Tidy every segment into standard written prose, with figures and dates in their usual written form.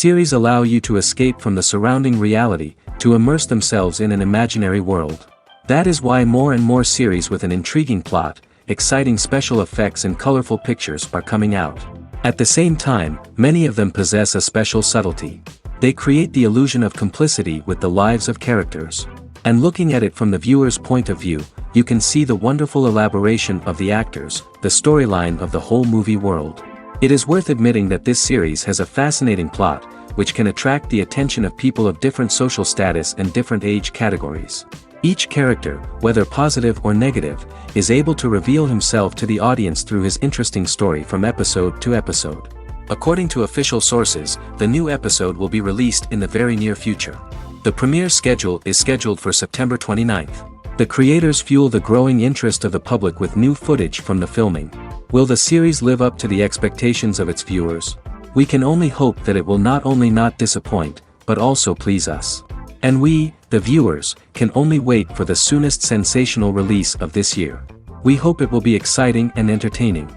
Series allow you to escape from the surrounding reality, to immerse themselves in an imaginary world. That is why more and more series with an intriguing plot, exciting special effects and colorful pictures are coming out. At the same time, many of them possess a special subtlety. They create the illusion of complicity with the lives of characters. And looking at it from the viewer's point of view, you can see the wonderful elaboration of the actors, the storyline of the whole movie world. It is worth admitting that this series has a fascinating plot, which can attract the attention of people of different social status and different age categories. Each character, whether positive or negative, is able to reveal himself to the audience through his interesting story from episode to episode. According to official sources, the new episode will be released in the very near future. The premiere schedule is scheduled for September 29th. The creators fuel the growing interest of the public with new footage from the filming. Will the series live up to the expectations of its viewers? We can only hope that it will not only not disappoint, but also please us. And we, the viewers, can only wait for the soonest sensational release of this year. We hope it will be exciting and entertaining.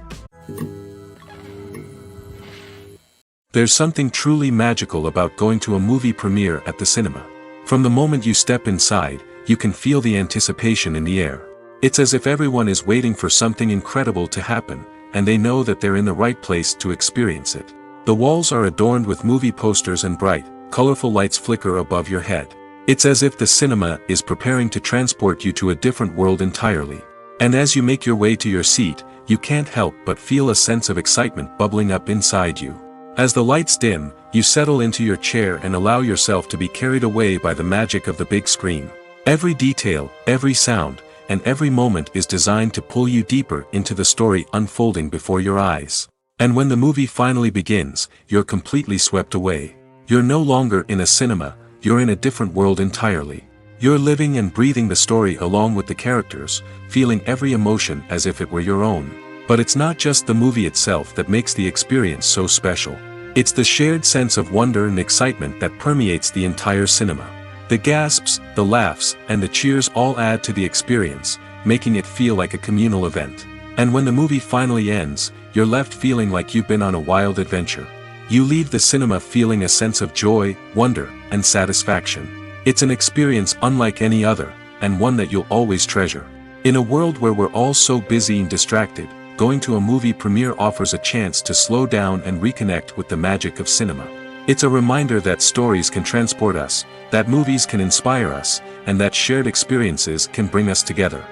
There's something truly magical about going to a movie premiere at the cinema. From the moment you step inside, you can feel the anticipation in the air. It's as if everyone is waiting for something incredible to happen, and they know that they're in the right place to experience it. The walls are adorned with movie posters and bright, colorful lights flicker above your head. It's as if the cinema is preparing to transport you to a different world entirely. And as you make your way to your seat, you can't help but feel a sense of excitement bubbling up inside you. As the lights dim, you settle into your chair and allow yourself to be carried away by the magic of the big screen. Every detail, every sound, and every moment is designed to pull you deeper into the story unfolding before your eyes. And when the movie finally begins, you're completely swept away. You're no longer in a cinema, you're in a different world entirely. You're living and breathing the story along with the characters, feeling every emotion as if it were your own. But it's not just the movie itself that makes the experience so special. It's the shared sense of wonder and excitement that permeates the entire cinema. The gasps, the laughs, and the cheers all add to the experience, making it feel like a communal event. And when the movie finally ends, you're left feeling like you've been on a wild adventure. You leave the cinema feeling a sense of joy, wonder, and satisfaction. It's an experience unlike any other, and one that you'll always treasure. In a world where we're all so busy and distracted, going to a movie premiere offers a chance to slow down and reconnect with the magic of cinema. It's a reminder that stories can transport us, that movies can inspire us, and that shared experiences can bring us together.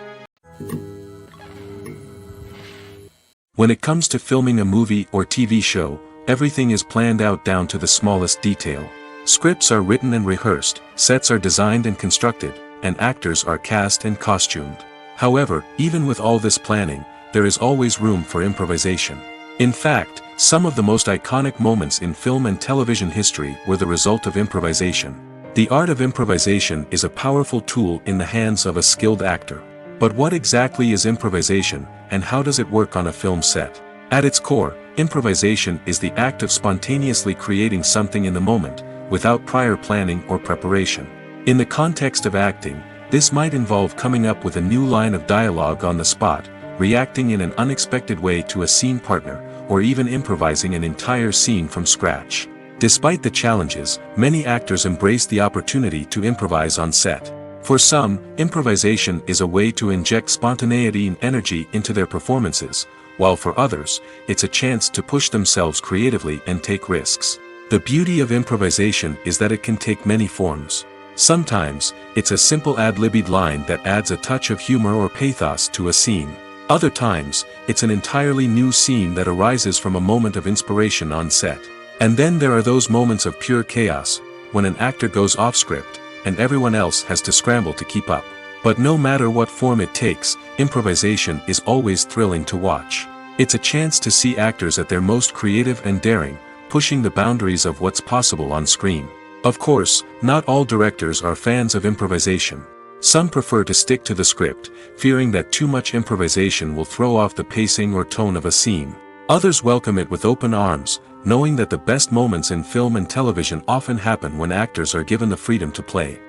When it comes to filming a movie or TV show, everything is planned out down to the smallest detail. Scripts are written and rehearsed, sets are designed and constructed, and actors are cast and costumed. However, even with all this planning, there is always room for improvisation. In fact, some of the most iconic moments in film and television history were the result of improvisation. The art of improvisation is a powerful tool in the hands of a skilled actor. But what exactly is improvisation, and how does it work on a film set? At its core, improvisation is the act of spontaneously creating something in the moment, without prior planning or preparation. In the context of acting, this might involve coming up with a new line of dialogue on the spot, reacting in an unexpected way to a scene partner, or even improvising an entire scene from scratch. Despite the challenges, many actors embrace the opportunity to improvise on set. For some, improvisation is a way to inject spontaneity and energy into their performances, while for others, it's a chance to push themselves creatively and take risks. The beauty of improvisation is that it can take many forms. Sometimes, it's a simple ad-libbed line that adds a touch of humor or pathos to a scene. Other times, it's an entirely new scene that arises from a moment of inspiration on set. And then there are those moments of pure chaos, when an actor goes off script, and everyone else has to scramble to keep up. But no matter what form it takes, improvisation is always thrilling to watch. It's a chance to see actors at their most creative and daring, pushing the boundaries of what's possible on screen. Of course, not all directors are fans of improvisation. Some prefer to stick to the script, fearing that too much improvisation will throw off the pacing or tone of a scene. Others welcome it with open arms, knowing that the best moments in film and television often happen when actors are given the freedom to play.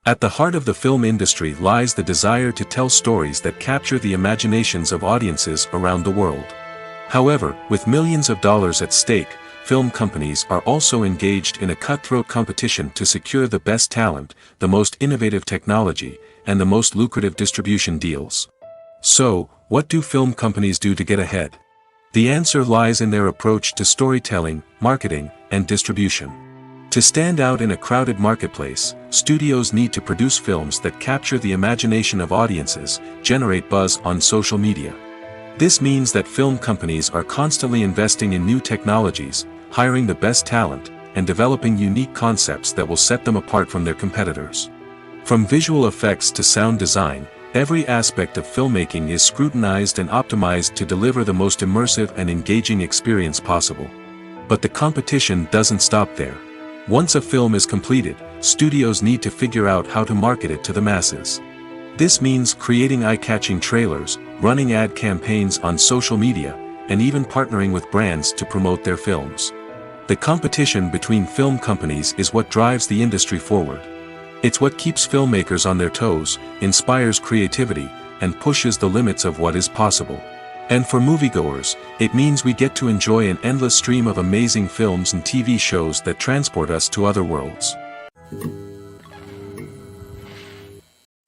At the heart of the film industry lies the desire to tell stories that capture the imaginations of audiences around the world. However, with millions of dollars at stake, film companies are also engaged in a cutthroat competition to secure the best talent, the most innovative technology, and the most lucrative distribution deals. So, what do film companies do to get ahead? The answer lies in their approach to storytelling, marketing, and distribution. To stand out in a crowded marketplace, studios need to produce films that capture the imagination of audiences, generate buzz on social media. This means that film companies are constantly investing in new technologies, hiring the best talent, and developing unique concepts that will set them apart from their competitors. From visual effects to sound design, every aspect of filmmaking is scrutinized and optimized to deliver the most immersive and engaging experience possible. But the competition doesn't stop there. Once a film is completed, studios need to figure out how to market it to the masses. This means creating eye-catching trailers, running ad campaigns on social media, and even partnering with brands to promote their films. The competition between film companies is what drives the industry forward. It's what keeps filmmakers on their toes, inspires creativity, and pushes the limits of what is possible. And for moviegoers, it means we get to enjoy an endless stream of amazing films and TV shows that transport us to other worlds.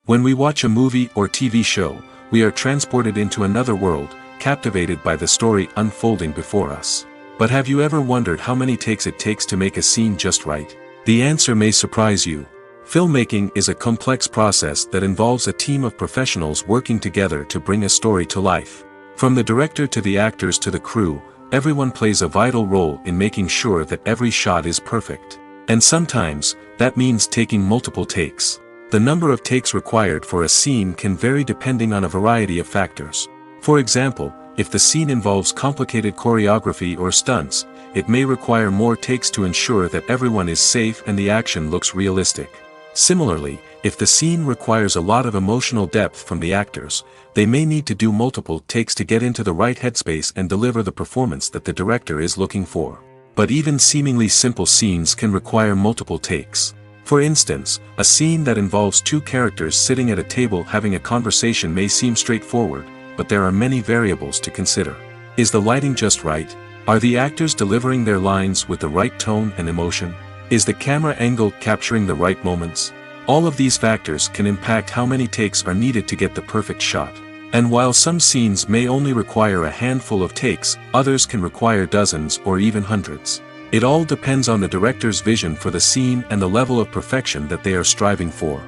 When we watch a movie or TV show, we are transported into another world, captivated by the story unfolding before us. But have you ever wondered how many takes it takes to make a scene just right? The answer may surprise you. Filmmaking is a complex process that involves a team of professionals working together to bring a story to life. From the director to the actors to the crew, everyone plays a vital role in making sure that every shot is perfect. And sometimes, that means taking multiple takes. The number of takes required for a scene can vary depending on a variety of factors. For example, if the scene involves complicated choreography or stunts, it may require more takes to ensure that everyone is safe and the action looks realistic. Similarly, if the scene requires a lot of emotional depth from the actors, they may need to do multiple takes to get into the right headspace and deliver the performance that the director is looking for. But even seemingly simple scenes can require multiple takes. For instance, a scene that involves two characters sitting at a table having a conversation may seem straightforward, but there are many variables to consider. Is the lighting just right? Are the actors delivering their lines with the right tone and emotion? Is the camera angle capturing the right moments? All of these factors can impact how many takes are needed to get the perfect shot. And while some scenes may only require a handful of takes, others can require dozens or even hundreds. It all depends on the director's vision for the scene and the level of perfection that they are striving for.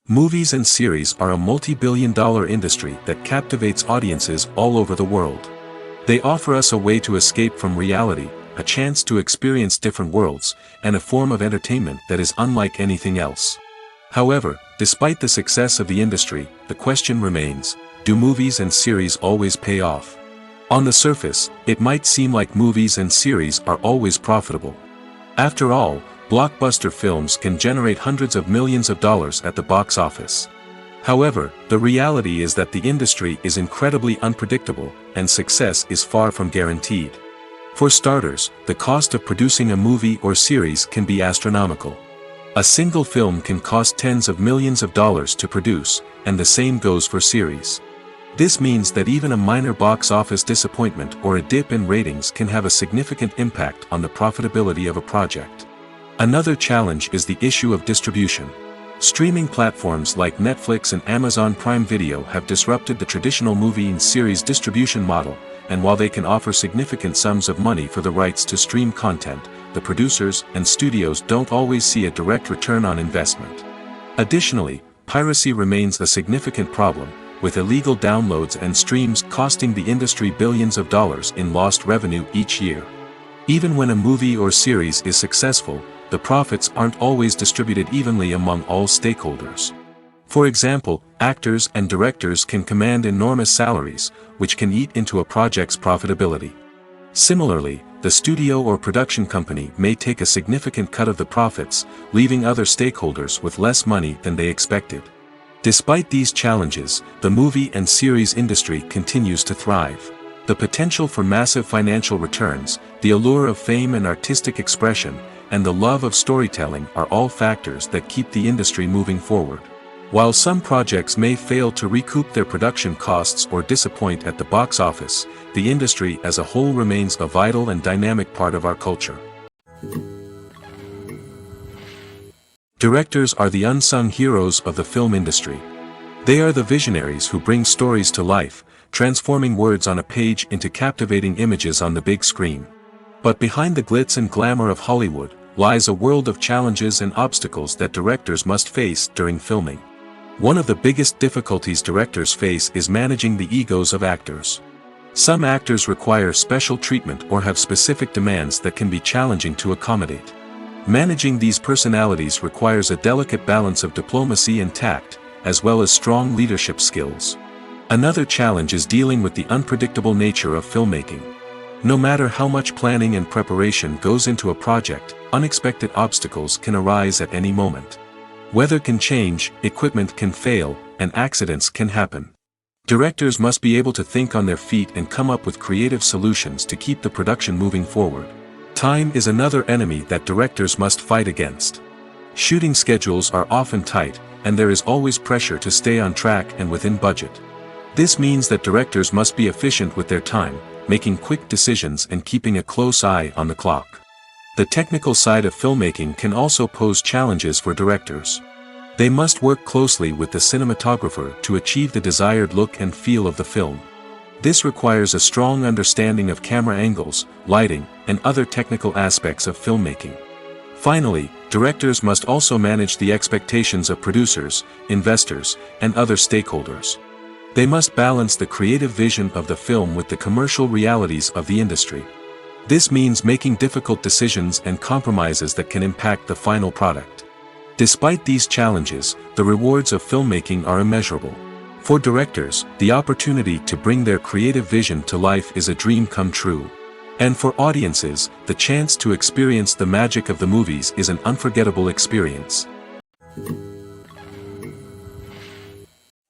Movies and series are a multi-billion-dollar industry that captivates audiences all over the world. They offer us a way to escape from reality, a chance to experience different worlds, and a form of entertainment that is unlike anything else. However, despite the success of the industry, the question remains, do movies and series always pay off? On the surface, it might seem like movies and series are always profitable. After all, blockbuster films can generate hundreds of millions of dollars at the box office. However, the reality is that the industry is incredibly unpredictable, and success is far from guaranteed. For starters, the cost of producing a movie or series can be astronomical. A single film can cost tens of millions of dollars to produce, and the same goes for series. This means that even a minor box office disappointment or a dip in ratings can have a significant impact on the profitability of a project. Another challenge is the issue of distribution. Streaming platforms like Netflix and Amazon Prime Video have disrupted the traditional movie and series distribution model, and while they can offer significant sums of money for the rights to stream content, the producers and studios don't always see a direct return on investment. Additionally, piracy remains a significant problem, with illegal downloads and streams costing the industry billions of dollars in lost revenue each year. Even when a movie or series is successful, the profits aren't always distributed evenly among all stakeholders. For example, actors and directors can command enormous salaries, which can eat into a project's profitability. Similarly, the studio or production company may take a significant cut of the profits, leaving other stakeholders with less money than they expected. Despite these challenges, the movie and series industry continues to thrive. The potential for massive financial returns, the allure of fame and artistic expression, and the love of storytelling are all factors that keep the industry moving forward. While some projects may fail to recoup their production costs or disappoint at the box office, the industry as a whole remains a vital and dynamic part of our culture. Directors are the unsung heroes of the film industry. They are the visionaries who bring stories to life, transforming words on a page into captivating images on the big screen. But behind the glitz and glamour of Hollywood lies a world of challenges and obstacles that directors must face during filming. One of the biggest difficulties directors face is managing the egos of actors. Some actors require special treatment or have specific demands that can be challenging to accommodate. Managing these personalities requires a delicate balance of diplomacy and tact, as well as strong leadership skills. Another challenge is dealing with the unpredictable nature of filmmaking. No matter how much planning and preparation goes into a project, unexpected obstacles can arise at any moment. Weather can change, equipment can fail, and accidents can happen. Directors must be able to think on their feet and come up with creative solutions to keep the production moving forward. Time is another enemy that directors must fight against. Shooting schedules are often tight, and there is always pressure to stay on track and within budget. This means that directors must be efficient with their time, making quick decisions and keeping a close eye on the clock. The technical side of filmmaking can also pose challenges for directors. They must work closely with the cinematographer to achieve the desired look and feel of the film. This requires a strong understanding of camera angles, lighting, and other technical aspects of filmmaking. Finally, directors must also manage the expectations of producers, investors, and other stakeholders. They must balance the creative vision of the film with the commercial realities of the industry. This means making difficult decisions and compromises that can impact the final product. Despite these challenges, the rewards of filmmaking are immeasurable. For directors, the opportunity to bring their creative vision to life is a dream come true. And for audiences, the chance to experience the magic of the movies is an unforgettable experience.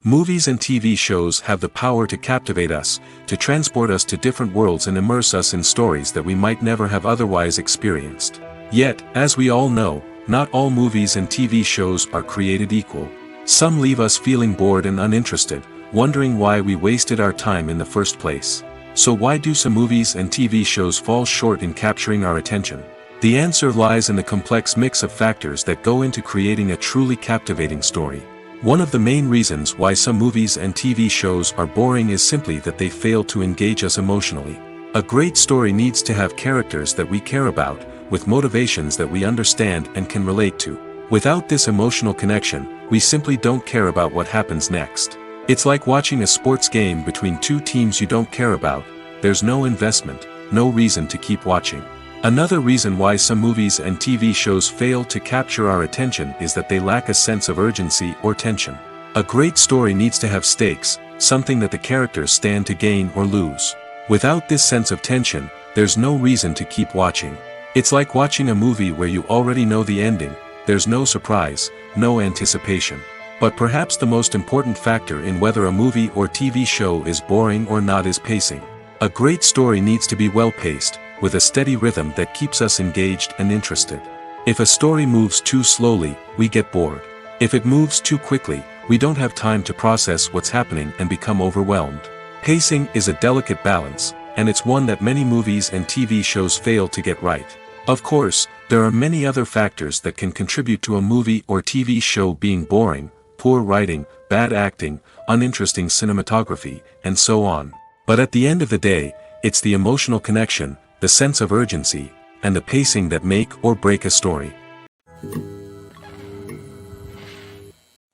Movies and TV shows have the power to captivate us, to transport us to different worlds and immerse us in stories that we might never have otherwise experienced. Yet, as we all know, not all movies and TV shows are created equal. Some leave us feeling bored and uninterested, wondering why we wasted our time in the first place. So why do some movies and TV shows fall short in capturing our attention? The answer lies in the complex mix of factors that go into creating a truly captivating story. One of the main reasons why some movies and TV shows are boring is simply that they fail to engage us emotionally. A great story needs to have characters that we care about, with motivations that we understand and can relate to. Without this emotional connection, we simply don't care about what happens next. It's like watching a sports game between two teams you don't care about. There's no investment, no reason to keep watching. Another reason why some movies and TV shows fail to capture our attention is that they lack a sense of urgency or tension. A great story needs to have stakes, something that the characters stand to gain or lose. Without this sense of tension, there's no reason to keep watching. It's like watching a movie where you already know the ending. There's no surprise, no anticipation. But perhaps the most important factor in whether a movie or TV show is boring or not is pacing. A great story needs to be well-paced, with a steady rhythm that keeps us engaged and interested. If a story moves too slowly, we get bored. If it moves too quickly, we don't have time to process what's happening and become overwhelmed. Pacing is a delicate balance, and it's one that many movies and TV shows fail to get right. Of course, there are many other factors that can contribute to a movie or TV show being boring: poor writing, bad acting, uninteresting cinematography, and so on. But at the end of the day, it's the emotional connection, the sense of urgency, and the pacing that make or break a story.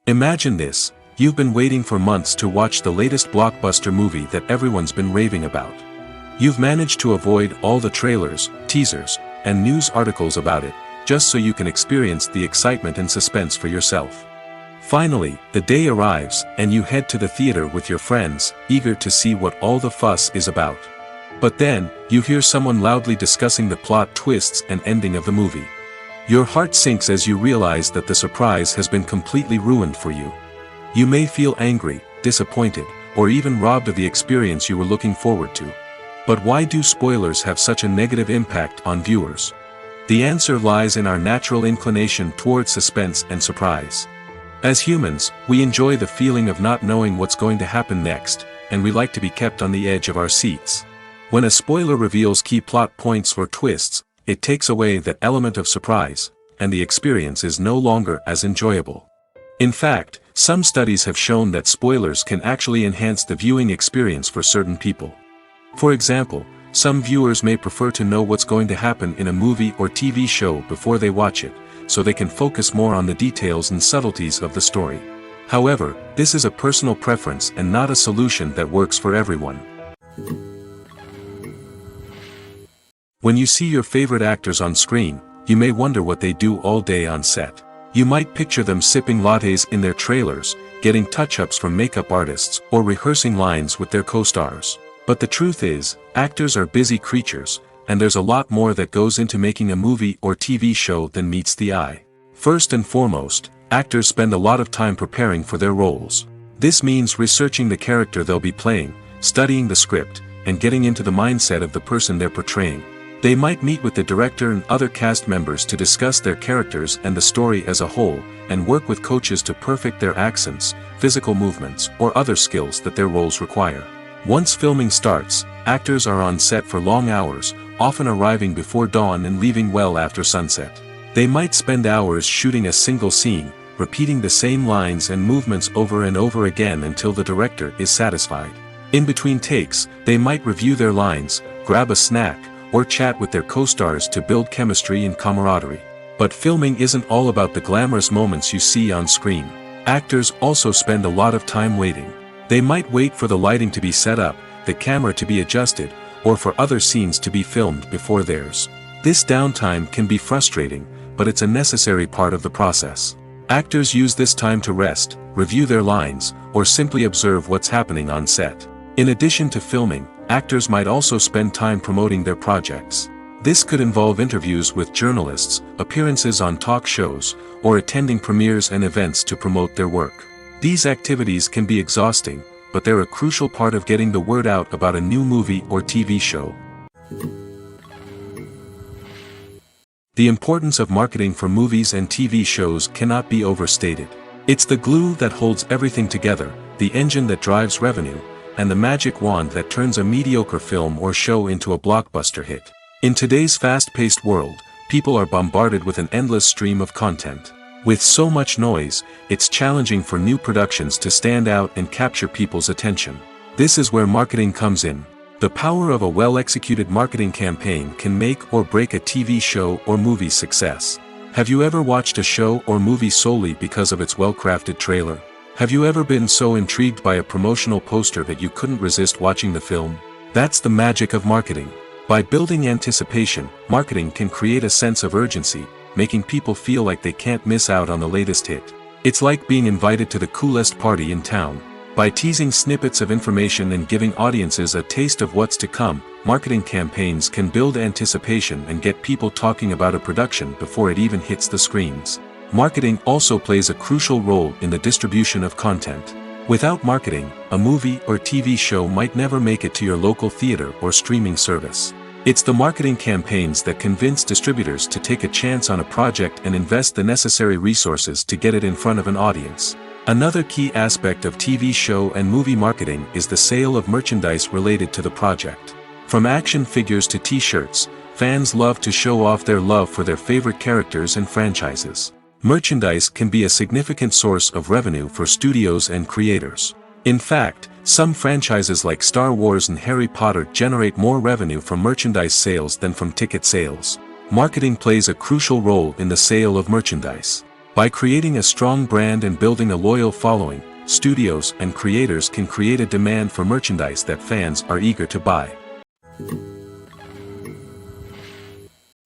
Imagine this: you've been waiting for months to watch the latest blockbuster movie that everyone's been raving about. You've managed to avoid all the trailers, teasers, and news articles about it, just so you can experience the excitement and suspense for yourself. Finally, the day arrives, and you head to the theater with your friends, eager to see what all the fuss is about. But then, you hear someone loudly discussing the plot twists and ending of the movie. Your heart sinks as you realize that the surprise has been completely ruined for you. You may feel angry, disappointed, or even robbed of the experience you were looking forward to. But why do spoilers have such a negative impact on viewers? The answer lies in our natural inclination toward suspense and surprise. As humans, we enjoy the feeling of not knowing what's going to happen next, and we like to be kept on the edge of our seats. When a spoiler reveals key plot points or twists, it takes away that element of surprise, and the experience is no longer as enjoyable. In fact, some studies have shown that spoilers can actually enhance the viewing experience for certain people. For example, some viewers may prefer to know what's going to happen in a movie or TV show before they watch it, so they can focus more on the details and subtleties of the story. However, this is a personal preference and not a solution that works for everyone. When you see your favorite actors on screen, you may wonder what they do all day on set. You might picture them sipping lattes in their trailers, getting touch-ups from makeup artists, or rehearsing lines with their co-stars. But the truth is, actors are busy creatures, and there's a lot more that goes into making a movie or TV show than meets the eye. First and foremost, actors spend a lot of time preparing for their roles. This means researching the character they'll be playing, studying the script, and getting into the mindset of the person they're portraying. They might meet with the director and other cast members to discuss their characters and the story as a whole, and work with coaches to perfect their accents, physical movements, or other skills that their roles require. Once filming starts, actors are on set for long hours, often arriving before dawn and leaving well after sunset. They might spend hours shooting a single scene, repeating the same lines and movements over and over again until the director is satisfied. In between takes, they might review their lines, grab a snack, or chat with their co-stars to build chemistry and camaraderie. But filming isn't all about the glamorous moments you see on screen. Actors also spend a lot of time waiting. They might wait for the lighting to be set up, the camera to be adjusted, or for other scenes to be filmed before theirs. This downtime can be frustrating, but it's a necessary part of the process. Actors use this time to rest, review their lines, or simply observe what's happening on set. In addition to filming, actors might also spend time promoting their projects. This could involve interviews with journalists, appearances on talk shows, or attending premieres and events to promote their work. These activities can be exhausting, but they're a crucial part of getting the word out about a new movie or TV show. The importance of marketing for movies and TV shows cannot be overstated. It's the glue that holds everything together, the engine that drives revenue, and the magic wand that turns a mediocre film or show into a blockbuster hit. In today's fast-paced world, people are bombarded with an endless stream of content. With so much noise, it's challenging for new productions to stand out and capture people's attention. This is where marketing comes in. The power of a well-executed marketing campaign can make or break a TV show or movie's success. Have you ever watched a show or movie solely because of its well-crafted trailer? Have you ever been so intrigued by a promotional poster that you couldn't resist watching the film? That's the magic of marketing. By building anticipation, marketing can create a sense of urgency, making people feel like they can't miss out on the latest hit. It's like being invited to the coolest party in town. By teasing snippets of information and giving audiences a taste of what's to come, marketing campaigns can build anticipation and get people talking about a production before it even hits the screens. Marketing also plays a crucial role in the distribution of content. Without marketing, a movie or TV show might never make it to your local theater or streaming service. It's the marketing campaigns that convince distributors to take a chance on a project and invest the necessary resources to get it in front of an audience. Another key aspect of TV show and movie marketing is the sale of merchandise related to the project. From action figures to t-shirts, fans love to show off their love for their favorite characters and franchises. Merchandise can be a significant source of revenue for studios and creators. In fact, some franchises like Star Wars and Harry Potter generate more revenue from merchandise sales than from ticket sales. Marketing plays a crucial role in the sale of merchandise. By creating a strong brand and building a loyal following, studios and creators can create a demand for merchandise that fans are eager to buy.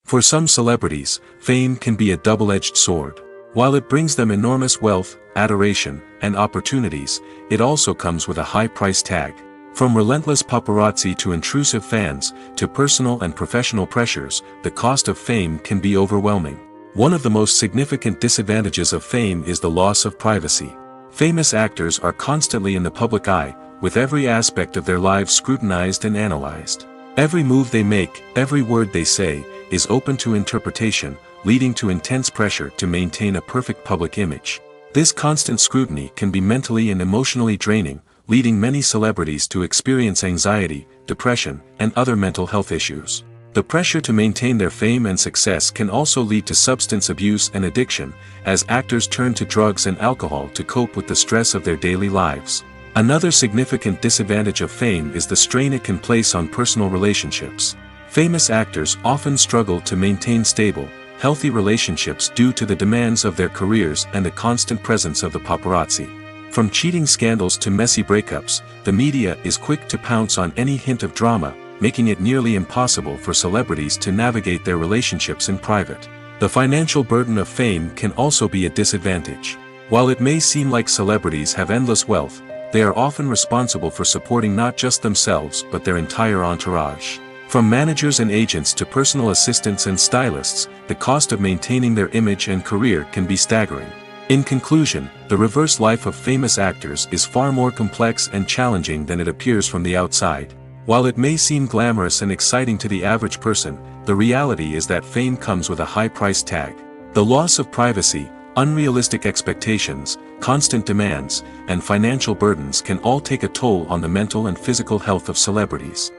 For some celebrities, fame can be a double-edged sword. While it brings them enormous wealth, adoration, and opportunities, it also comes with a high price tag. From relentless paparazzi to intrusive fans, to personal and professional pressures, the cost of fame can be overwhelming. One of the most significant disadvantages of fame is the loss of privacy. Famous actors are constantly in the public eye, with every aspect of their lives scrutinized and analyzed. Every move they make, every word they say, is open to interpretation, leading to intense pressure to maintain a perfect public image. This constant scrutiny can be mentally and emotionally draining, leading many celebrities to experience anxiety, depression, and other mental health issues. The pressure to maintain their fame and success can also lead to substance abuse and addiction, as actors turn to drugs and alcohol to cope with the stress of their daily lives. Another significant disadvantage of fame is the strain it can place on personal relationships. Famous actors often struggle to maintain stable, healthy relationships due to the demands of their careers and the constant presence of the paparazzi. From cheating scandals to messy breakups, the media is quick to pounce on any hint of drama, making it nearly impossible for celebrities to navigate their relationships in private. The financial burden of fame can also be a disadvantage. While it may seem like celebrities have endless wealth, they are often responsible for supporting not just themselves but their entire entourage. From managers and agents to personal assistants and stylists, the cost of maintaining their image and career can be staggering. In conclusion, the reverse life of famous actors is far more complex and challenging than it appears from the outside. While it may seem glamorous and exciting to the average person, the reality is that fame comes with a high price tag. The loss of privacy, unrealistic expectations, constant demands, and financial burdens can all take a toll on the mental and physical health of celebrities.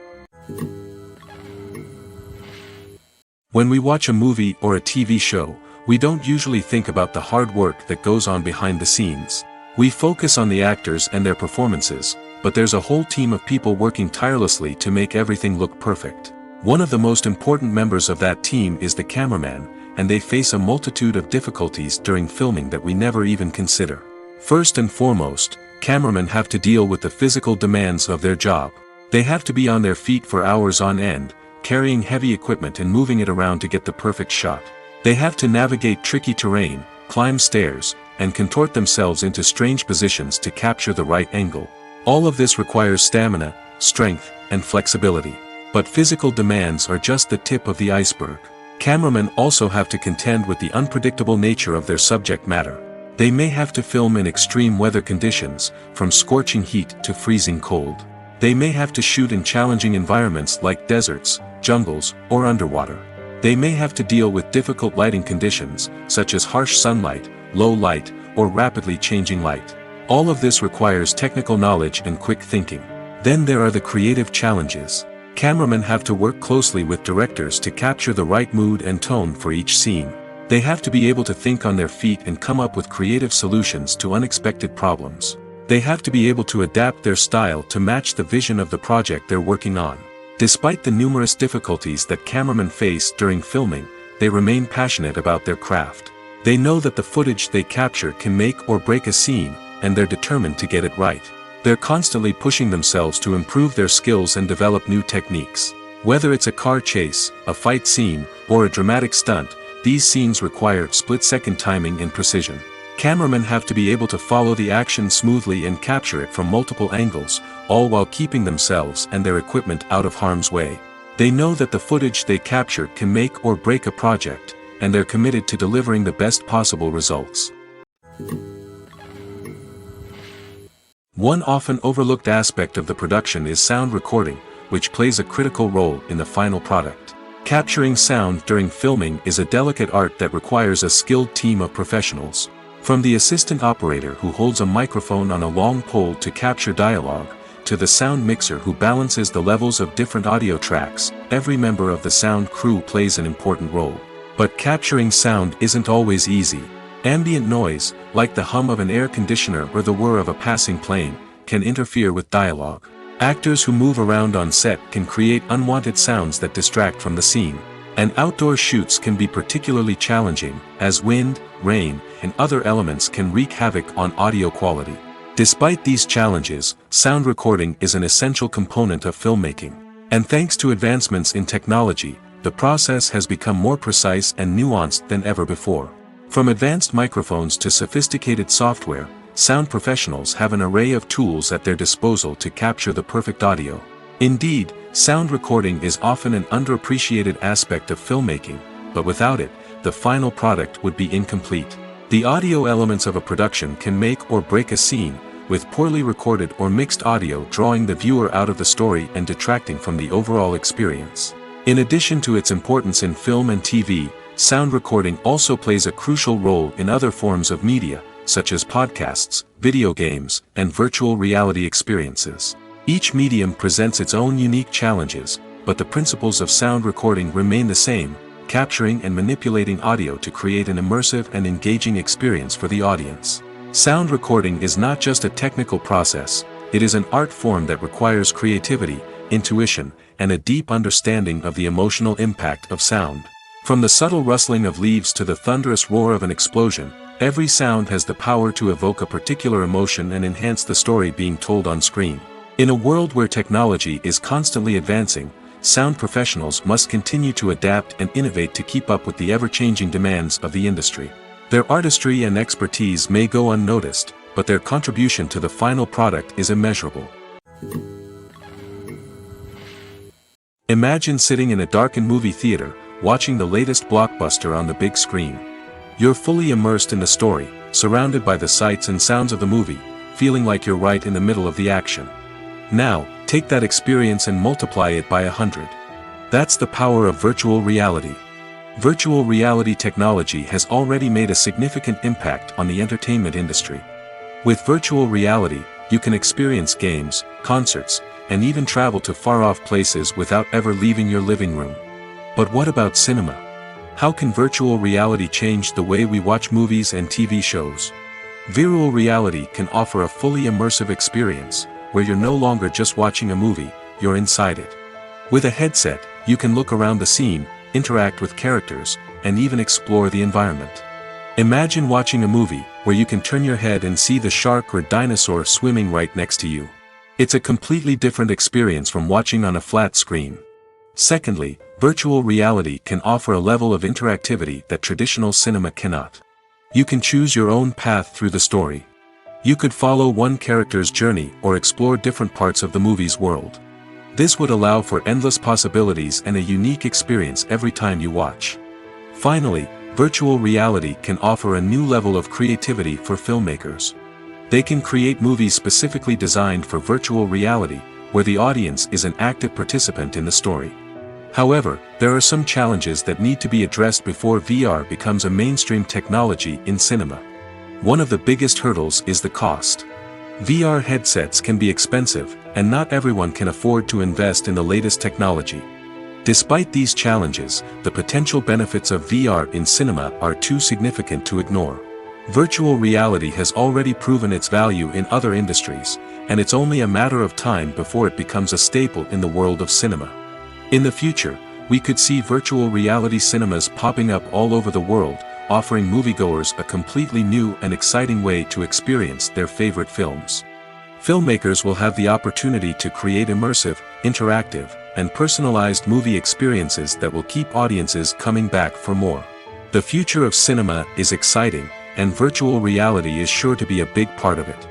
When we watch a movie or a TV show, we don't usually think about the hard work that goes on behind the scenes. We focus on the actors and their performances, but there's a whole team of people working tirelessly to make everything look perfect. One of the most important members of that team is the cameraman, and they face a multitude of difficulties during filming that we never even consider. First and foremost, cameramen have to deal with the physical demands of their job. They have to be on their feet for hours on end, carrying heavy equipment and moving it around to get the perfect shot. They have to navigate tricky terrain, climb stairs, and contort themselves into strange positions to capture the right angle. All of this requires stamina, strength, and flexibility. But physical demands are just the tip of the iceberg. Cameramen also have to contend with the unpredictable nature of their subject matter. They may have to film in extreme weather conditions, from scorching heat to freezing cold. They may have to shoot in challenging environments like deserts, jungles, or underwater. They may have to deal with difficult lighting conditions, such as harsh sunlight, low light, or rapidly changing light. All of this requires technical knowledge and quick thinking. Then there are the creative challenges. Cameramen have to work closely with directors to capture the right mood and tone for each scene. They have to be able to think on their feet and come up with creative solutions to unexpected problems. They have to be able to adapt their style to match the vision of the project they're working on. Despite the numerous difficulties that cameramen face during filming, they remain passionate about their craft. They know that the footage they capture can make or break a scene, and they're determined to get it right. They're constantly pushing themselves to improve their skills and develop new techniques. Whether it's a car chase, a fight scene, or a dramatic stunt, these scenes require split-second timing and precision. Cameramen have to be able to follow the action smoothly and capture it from multiple angles, all while keeping themselves and their equipment out of harm's way. They know that the footage they capture can make or break a project, and they're committed to delivering the best possible results. One often overlooked aspect of the production is sound recording, which plays a critical role in the final product. Capturing sound during filming is a delicate art that requires a skilled team of professionals. From the assistant operator who holds a microphone on a long pole to capture dialogue, to the sound mixer who balances the levels of different audio tracks, every member of the sound crew plays an important role. But capturing sound isn't always easy. Ambient noise, like the hum of an air conditioner or the whir of a passing plane, can interfere with dialogue. Actors who move around on set can create unwanted sounds that distract from the scene. And outdoor shoots can be particularly challenging, as wind, rain, and other elements can wreak havoc on audio quality. Despite these challenges, sound recording is an essential component of filmmaking. And thanks to advancements in technology, the process has become more precise and nuanced than ever before. From advanced microphones to sophisticated software, sound professionals have an array of tools at their disposal to capture the perfect audio. Indeed, sound recording is often an underappreciated aspect of filmmaking, but without it, the final product would be incomplete. The audio elements of a production can make or break a scene, with poorly recorded or mixed audio drawing the viewer out of the story and detracting from the overall experience. In addition to its importance in film and TV, sound recording also plays a crucial role in other forms of media, such as podcasts, video games, and virtual reality experiences. Each medium presents its own unique challenges, but the principles of sound recording remain the same, capturing and manipulating audio to create an immersive and engaging experience for the audience. Sound recording is not just a technical process, it is an art form that requires creativity, intuition, and a deep understanding of the emotional impact of sound. From the subtle rustling of leaves to the thunderous roar of an explosion, every sound has the power to evoke a particular emotion and enhance the story being told on screen. In a world where technology is constantly advancing, sound professionals must continue to adapt and innovate to keep up with the ever-changing demands of the industry. Their artistry and expertise may go unnoticed, but their contribution to the final product is immeasurable. Imagine sitting in a darkened movie theater, watching the latest blockbuster on the big screen. You're fully immersed in the story, surrounded by the sights and sounds of the movie, feeling like you're right in the middle of the action. Now, take that experience and multiply it by 100. That's the power of virtual reality. Virtual reality technology has already made a significant impact on the entertainment industry. With virtual reality, you can experience games, concerts, and even travel to far-off places without ever leaving your living room. But what about cinema? How can virtual reality change the way we watch movies and TV shows? Virtual reality can offer a fully immersive experience, where you're no longer just watching a movie, you're inside it. With a headset, you can look around the scene, interact with characters, and even explore the environment. Imagine watching a movie where you can turn your head and see the shark or dinosaur swimming right next to you. It's a completely different experience from watching on a flat screen. Secondly, virtual reality can offer a level of interactivity that traditional cinema cannot. You can choose your own path through the story. You could follow one character's journey or explore different parts of the movie's world. This would allow for endless possibilities and a unique experience every time you watch. Finally, virtual reality can offer a new level of creativity for filmmakers. They can create movies specifically designed for virtual reality, where the audience is an active participant in the story. However, there are some challenges that need to be addressed before VR becomes a mainstream technology in cinema. One of the biggest hurdles is the cost. VR headsets can be expensive, and not everyone can afford to invest in the latest technology. Despite these challenges, the potential benefits of VR in cinema are too significant to ignore. Virtual reality has already proven its value in other industries, and it's only a matter of time before it becomes a staple in the world of cinema. In the future, we could see virtual reality cinemas popping up all over the world, offering moviegoers a completely new and exciting way to experience their favorite films. Filmmakers will have the opportunity to create immersive, interactive, and personalized movie experiences that will keep audiences coming back for more. The future of cinema is exciting, and virtual reality is sure to be a big part of it.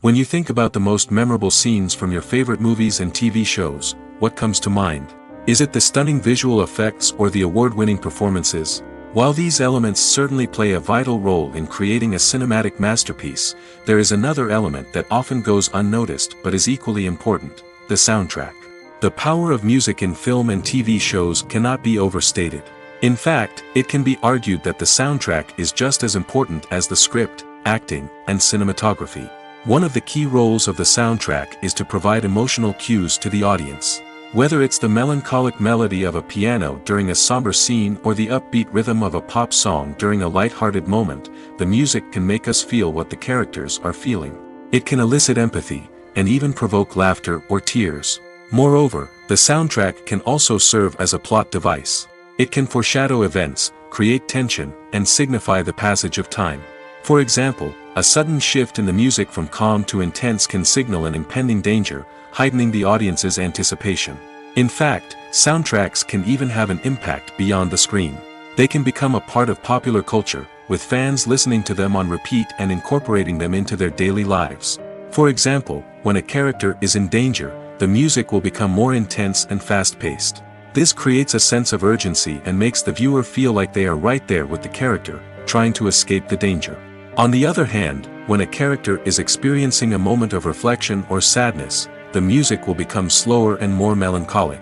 When you think about the most memorable scenes from your favorite movies and TV shows, what comes to mind? Is it the stunning visual effects or the award-winning performances? While these elements certainly play a vital role in creating a cinematic masterpiece, there is another element that often goes unnoticed but is equally important: the soundtrack. The power of music in film and TV shows cannot be overstated. In fact, it can be argued that the soundtrack is just as important as the script, acting, and cinematography. One of the key roles of the soundtrack is to provide emotional cues to the audience. Whether it's the melancholic melody of a piano during a somber scene or the upbeat rhythm of a pop song during a light-hearted moment, the music can make us feel what the characters are feeling. It can elicit empathy, and even provoke laughter or tears. Moreover, the soundtrack can also serve as a plot device. It can foreshadow events, create tension, and signify the passage of time. For example, a sudden shift in the music from calm to intense can signal an impending danger, heightening the audience's anticipation. In fact, soundtracks can even have an impact beyond the screen. They can become a part of popular culture, with fans listening to them on repeat and incorporating them into their daily lives. For example, when a character is in danger, the music will become more intense and fast-paced. This creates a sense of urgency and makes the viewer feel like they are right there with the character, trying to escape the danger. On the other hand, when a character is experiencing a moment of reflection or sadness, the music will become slower and more melancholic.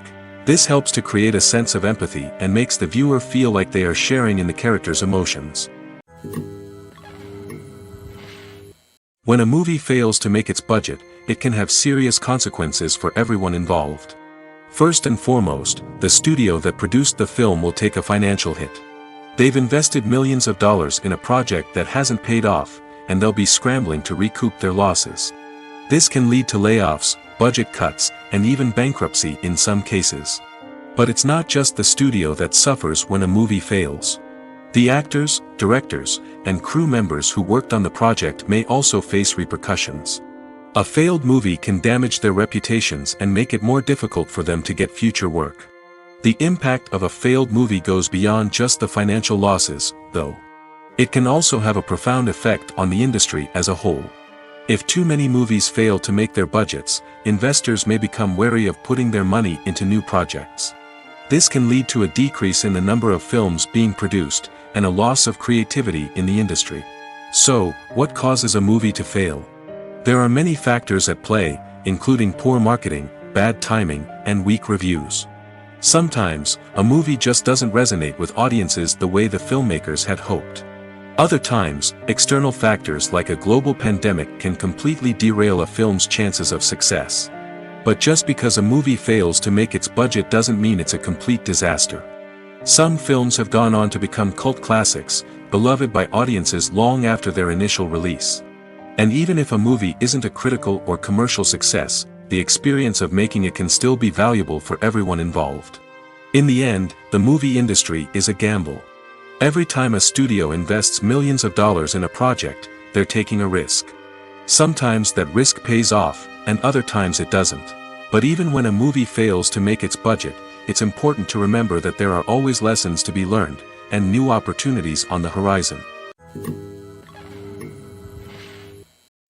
This helps to create a sense of empathy and makes the viewer feel like they are sharing in the character's emotions. When a movie fails to make its budget, it can have serious consequences for everyone involved. First and foremost, the studio that produced the film will take a financial hit. They've invested millions of dollars in a project that hasn't paid off, and they'll be scrambling to recoup their losses. This can lead to layoffs, budget cuts, and even bankruptcy in some cases. But it's not just the studio that suffers when a movie fails. The actors, directors, and crew members who worked on the project may also face repercussions. A failed movie can damage their reputations and make it more difficult for them to get future work. The impact of a failed movie goes beyond just the financial losses, though. It can also have a profound effect on the industry as a whole. If too many movies fail to make their budgets, investors may become wary of putting their money into new projects. This can lead to a decrease in the number of films being produced, and a loss of creativity in the industry. So, what causes a movie to fail? There are many factors at play, including poor marketing, bad timing, and weak reviews. Sometimes, a movie just doesn't resonate with audiences the way the filmmakers had hoped. Other times, external factors like a global pandemic can completely derail a film's chances of success. But just because a movie fails to make its budget doesn't mean it's a complete disaster. Some films have gone on to become cult classics, beloved by audiences long after their initial release. And even if a movie isn't a critical or commercial success, the experience of making it can still be valuable for everyone involved. In the end, the movie industry is a gamble. Every time a studio invests millions of dollars in a project, they're taking a risk. Sometimes that risk pays off, and other times it doesn't. But even when a movie fails to make its budget, it's important to remember that there are always lessons to be learned, and new opportunities on the horizon.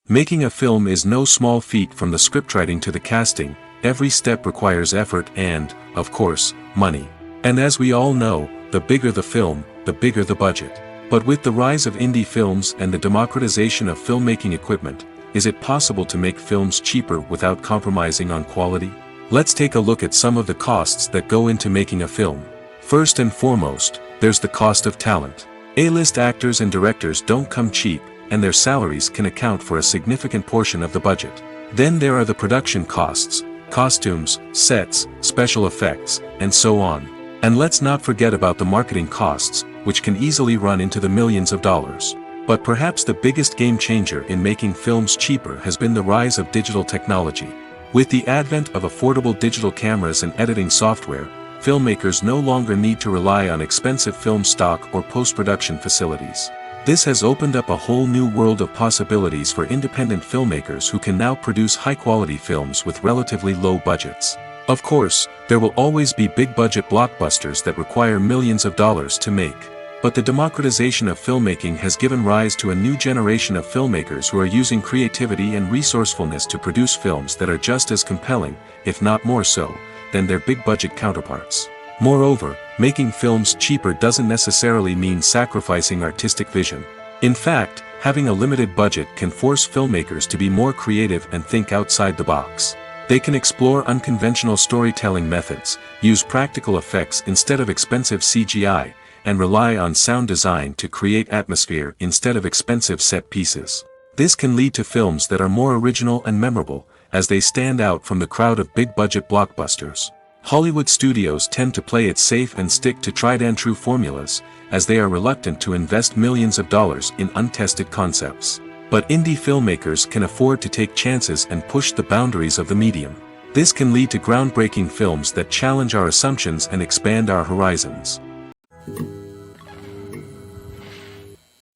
Making a film is no small feat. From the scriptwriting to the casting, every step requires effort and, of course, money. And as we all know, the bigger the film, the bigger the budget. But with the rise of indie films and the democratization of filmmaking equipment, is it possible to make films cheaper without compromising on quality? Let's take a look at some of the costs that go into making a film. First and foremost, there's the cost of talent. A-list actors and directors don't come cheap, and their salaries can account for a significant portion of the budget. Then there are the production costs, costumes, sets, special effects, and so on. And let's not forget about the marketing costs, which can easily run into the millions of dollars. But perhaps the biggest game changer in making films cheaper has been the rise of digital technology. With the advent of affordable digital cameras and editing software, filmmakers no longer need to rely on expensive film stock or post-production facilities. This has opened up a whole new world of possibilities for independent filmmakers who can now produce high-quality films with relatively low budgets. Of course, there will always be big-budget blockbusters that require millions of dollars to make. But the democratization of filmmaking has given rise to a new generation of filmmakers who are using creativity and resourcefulness to produce films that are just as compelling, if not more so, than their big-budget counterparts. Moreover, making films cheaper doesn't necessarily mean sacrificing artistic vision. In fact, having a limited budget can force filmmakers to be more creative and think outside the box. They can explore unconventional storytelling methods, use practical effects instead of expensive CGI, and rely on sound design to create atmosphere instead of expensive set pieces. This can lead to films that are more original and memorable, as they stand out from the crowd of big-budget blockbusters. Hollywood studios tend to play it safe and stick to tried-and-true formulas, as they are reluctant to invest millions of dollars in untested concepts. But indie filmmakers can afford to take chances and push the boundaries of the medium. This can lead to groundbreaking films that challenge our assumptions and expand our horizons.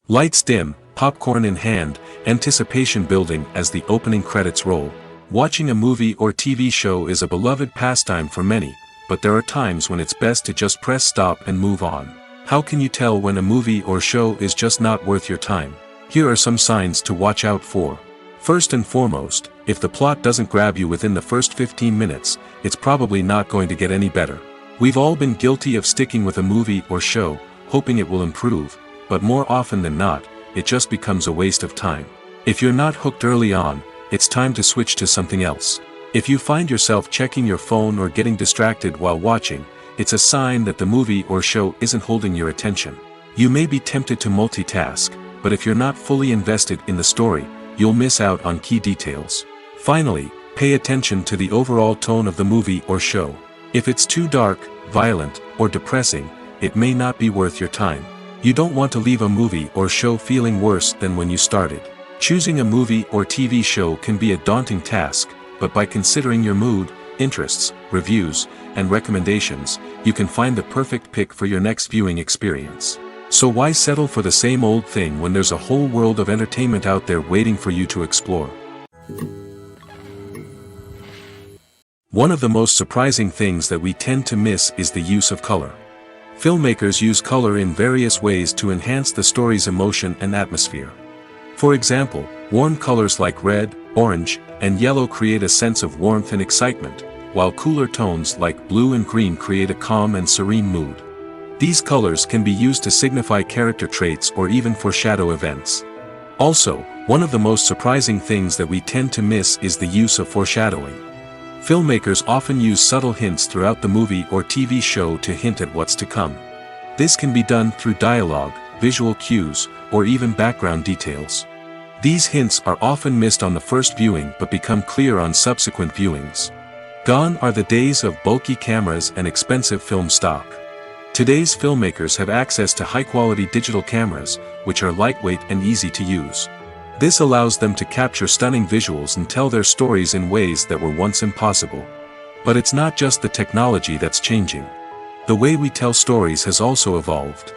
Lights dim, popcorn in hand, anticipation building as the opening credits roll. Watching a movie or TV show is a beloved pastime for many, but there are times when it's best to just press stop and move on. How can you tell when a movie or show is just not worth your time? Here are some signs to watch out for. First and foremost, if the plot doesn't grab you within the first 15 minutes, it's probably not going to get any better. We've all been guilty of sticking with a movie or show, hoping it will improve, but more often than not, it just becomes a waste of time. If you're not hooked early on, it's time to switch to something else. If you find yourself checking your phone or getting distracted while watching, it's a sign that the movie or show isn't holding your attention. You may be tempted to multitask, but if you're not fully invested in the story, you'll miss out on key details. Finally, pay attention to the overall tone of the movie or show. If it's too dark, violent, or depressing, it may not be worth your time. You don't want to leave a movie or show feeling worse than when you started. Choosing a movie or TV show can be a daunting task, but by considering your mood, interests, reviews, and recommendations, you can find the perfect pick for your next viewing experience. So why settle for the same old thing when there's a whole world of entertainment out there waiting for you to explore? One of the most surprising things that we tend to miss is the use of color. Filmmakers use color in various ways to enhance the story's emotion and atmosphere. For example, warm colors like red, orange, and yellow create a sense of warmth and excitement, while cooler tones like blue and green create a calm and serene mood. These colors can be used to signify character traits or even foreshadow events. Also, one of the most surprising things that we tend to miss is the use of foreshadowing. Filmmakers often use subtle hints throughout the movie or TV show to hint at what's to come. This can be done through dialogue, visual cues, or even background details. These hints are often missed on the first viewing but become clear on subsequent viewings. Gone are the days of bulky cameras and expensive film stock. Today's filmmakers have access to high-quality digital cameras, which are lightweight and easy to use. This allows them to capture stunning visuals and tell their stories in ways that were once impossible. But it's not just the technology that's changing. The way we tell stories has also evolved.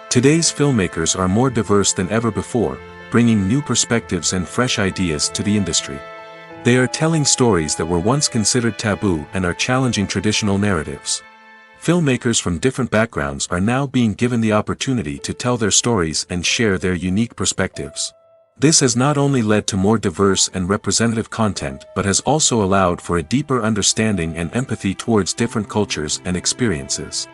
Today's filmmakers are more diverse than ever before, bringing new perspectives and fresh ideas to the industry. They are telling stories that were once considered taboo and are challenging traditional narratives. Filmmakers from different backgrounds are now being given the opportunity to tell their stories and share their unique perspectives. This has not only led to more diverse and representative content but has also allowed for a deeper understanding and empathy towards different cultures and experiences.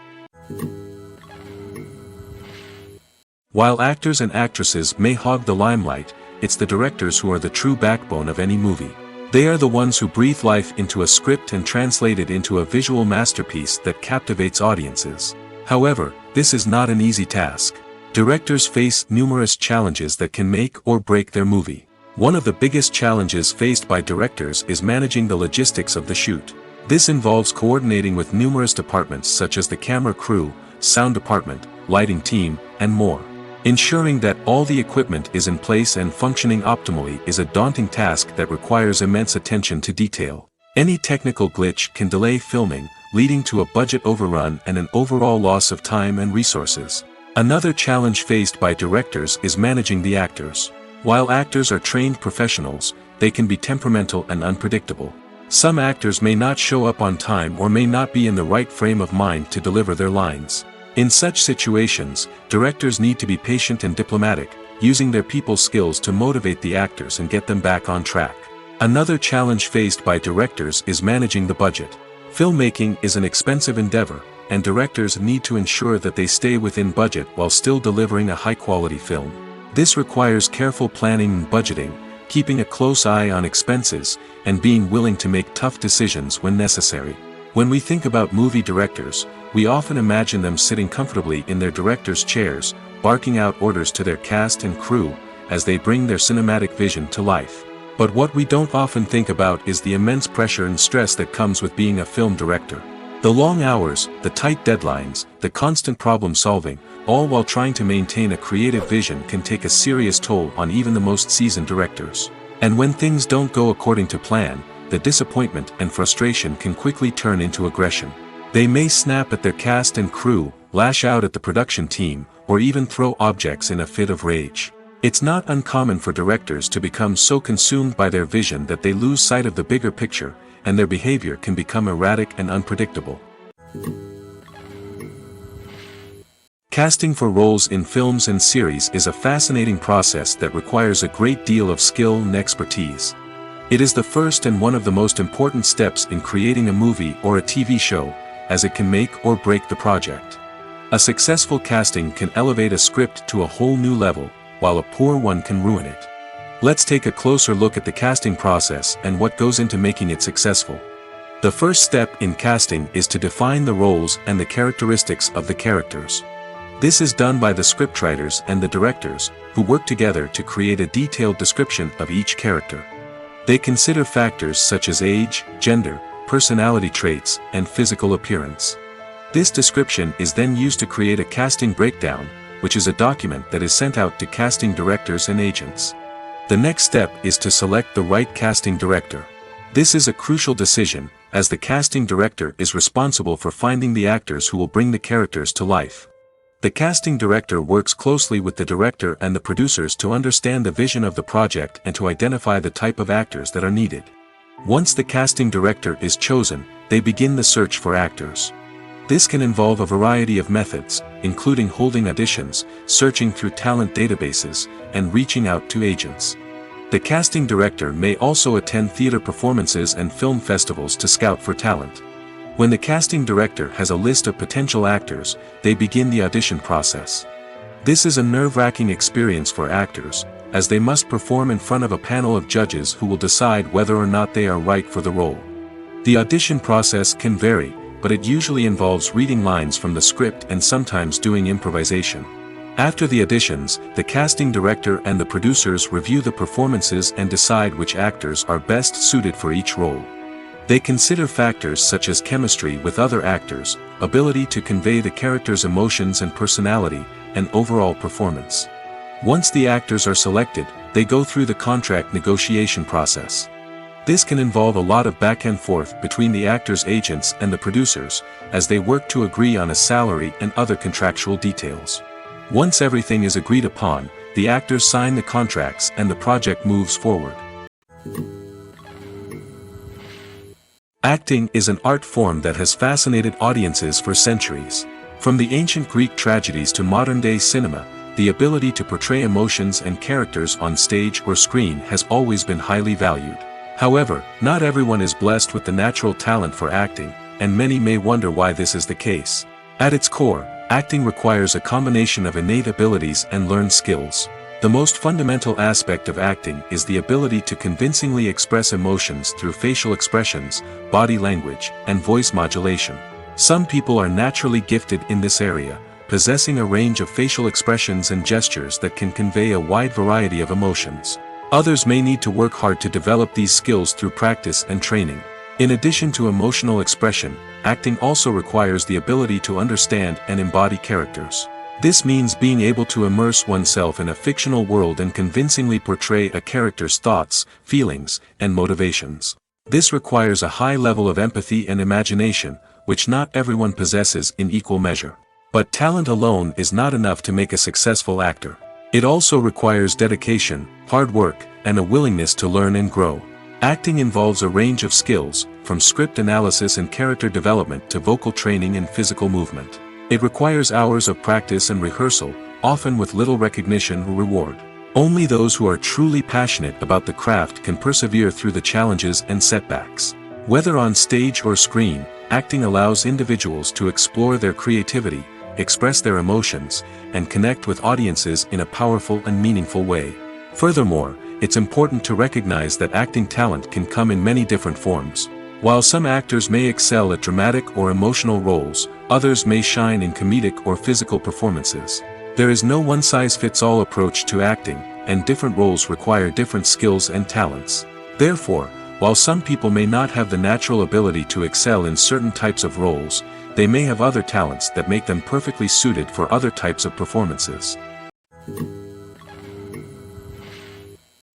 While actors and actresses may hog the limelight, it's the directors who are the true backbone of any movie. They are the ones who breathe life into a script and translate it into a visual masterpiece that captivates audiences. However, this is not an easy task. Directors face numerous challenges that can make or break their movie. One of the biggest challenges faced by directors is managing the logistics of the shoot. This involves coordinating with numerous departments such as the camera crew, sound department, lighting team, and more. Ensuring that all the equipment is in place and functioning optimally is a daunting task that requires immense attention to detail. Any technical glitch can delay filming, leading to a budget overrun and an overall loss of time and resources. Another challenge faced by directors is managing the actors. While actors are trained professionals, they can be temperamental and unpredictable. Some actors may not show up on time or may not be in the right frame of mind to deliver their lines. In such situations, directors need to be patient and diplomatic, using their people skills to motivate the actors and get them back on track. Another challenge faced by directors is managing the budget. Filmmaking is an expensive endeavor, and directors need to ensure that they stay within budget while still delivering a high-quality film. This requires careful planning and budgeting, keeping a close eye on expenses, and being willing to make tough decisions when necessary. When we think about movie directors, we often imagine them sitting comfortably in their director's chairs, barking out orders to their cast and crew, as they bring their cinematic vision to life. But what we don't often think about is the immense pressure and stress that comes with being a film director. The long hours, the tight deadlines, the constant problem solving, all while trying to maintain a creative vision can take a serious toll on even the most seasoned directors. And when things don't go according to plan, the disappointment and frustration can quickly turn into aggression. They may snap at their cast and crew, lash out at the production team, or even throw objects in a fit of rage. It's not uncommon for directors to become so consumed by their vision that they lose sight of the bigger picture, and their behavior can become erratic and unpredictable. Casting for roles in films and series is a fascinating process that requires a great deal of skill and expertise. It is the first and one of the most important steps in creating a movie or a TV show, as it can make or break the project. A successful casting can elevate a script to a whole new level, while a poor one can ruin it. Let's take a closer look at the casting process and what goes into making it successful. The first step in casting is to define the roles and the characteristics of the characters. This is done by the scriptwriters and the directors, who work together to create a detailed description of each character. They consider factors such as age, gender, personality traits, and physical appearance. This description is then used to create a casting breakdown, which is a document that is sent out to casting directors and agents. The next step is to select the right casting director. This is a crucial decision, as the casting director is responsible for finding the actors who will bring the characters to life. The casting director works closely with the director and the producers to understand the vision of the project and to identify the type of actors that are needed. Once the casting director is chosen, they begin the search for actors. This can involve a variety of methods, including holding auditions, searching through talent databases, and reaching out to agents. The casting director may also attend theater performances and film festivals to scout for talent. When the casting director has a list of potential actors, they begin the audition process. This is a nerve-wracking experience for actors, as they must perform in front of a panel of judges who will decide whether or not they are right for the role. The audition process can vary, but it usually involves reading lines from the script and sometimes doing improvisation. After the auditions, the casting director and the producers review the performances and decide which actors are best suited for each role. They consider factors such as chemistry with other actors, ability to convey the character's emotions and personality, and overall performance. Once the actors are selected, they go through the contract negotiation process. This can involve a lot of back and forth between the actors' agents and the producers, as they work to agree on a salary and other contractual details. Once everything is agreed upon, the actors sign the contracts and the project moves forward. Acting is an art form that has fascinated audiences for centuries. From the ancient Greek tragedies to modern-day cinema, the ability to portray emotions and characters on stage or screen has always been highly valued. However, not everyone is blessed with the natural talent for acting, and many may wonder why this is the case. At its core, acting requires a combination of innate abilities and learned skills. The most fundamental aspect of acting is the ability to convincingly express emotions through facial expressions, body language, and voice modulation. Some people are naturally gifted in this area, possessing a range of facial expressions and gestures that can convey a wide variety of emotions. Others may need to work hard to develop these skills through practice and training. In addition to emotional expression, acting also requires the ability to understand and embody characters. This means being able to immerse oneself in a fictional world and convincingly portray a character's thoughts, feelings, and motivations. This requires a high level of empathy and imagination, which not everyone possesses in equal measure. But talent alone is not enough to make a successful actor. It also requires dedication, hard work, and a willingness to learn and grow. Acting involves a range of skills, from script analysis and character development to vocal training and physical movement. It requires hours of practice and rehearsal, often with little recognition or reward. Only those who are truly passionate about the craft can persevere through the challenges and setbacks. Whether on stage or screen, acting allows individuals to explore their creativity, express their emotions, and connect with audiences in a powerful and meaningful way. Furthermore, it's important to recognize that acting talent can come in many different forms. While some actors may excel at dramatic or emotional roles, others may shine in comedic or physical performances. There is no one-size-fits-all approach to acting, and different roles require different skills and talents. Therefore, while some people may not have the natural ability to excel in certain types of roles, they may have other talents that make them perfectly suited for other types of performances.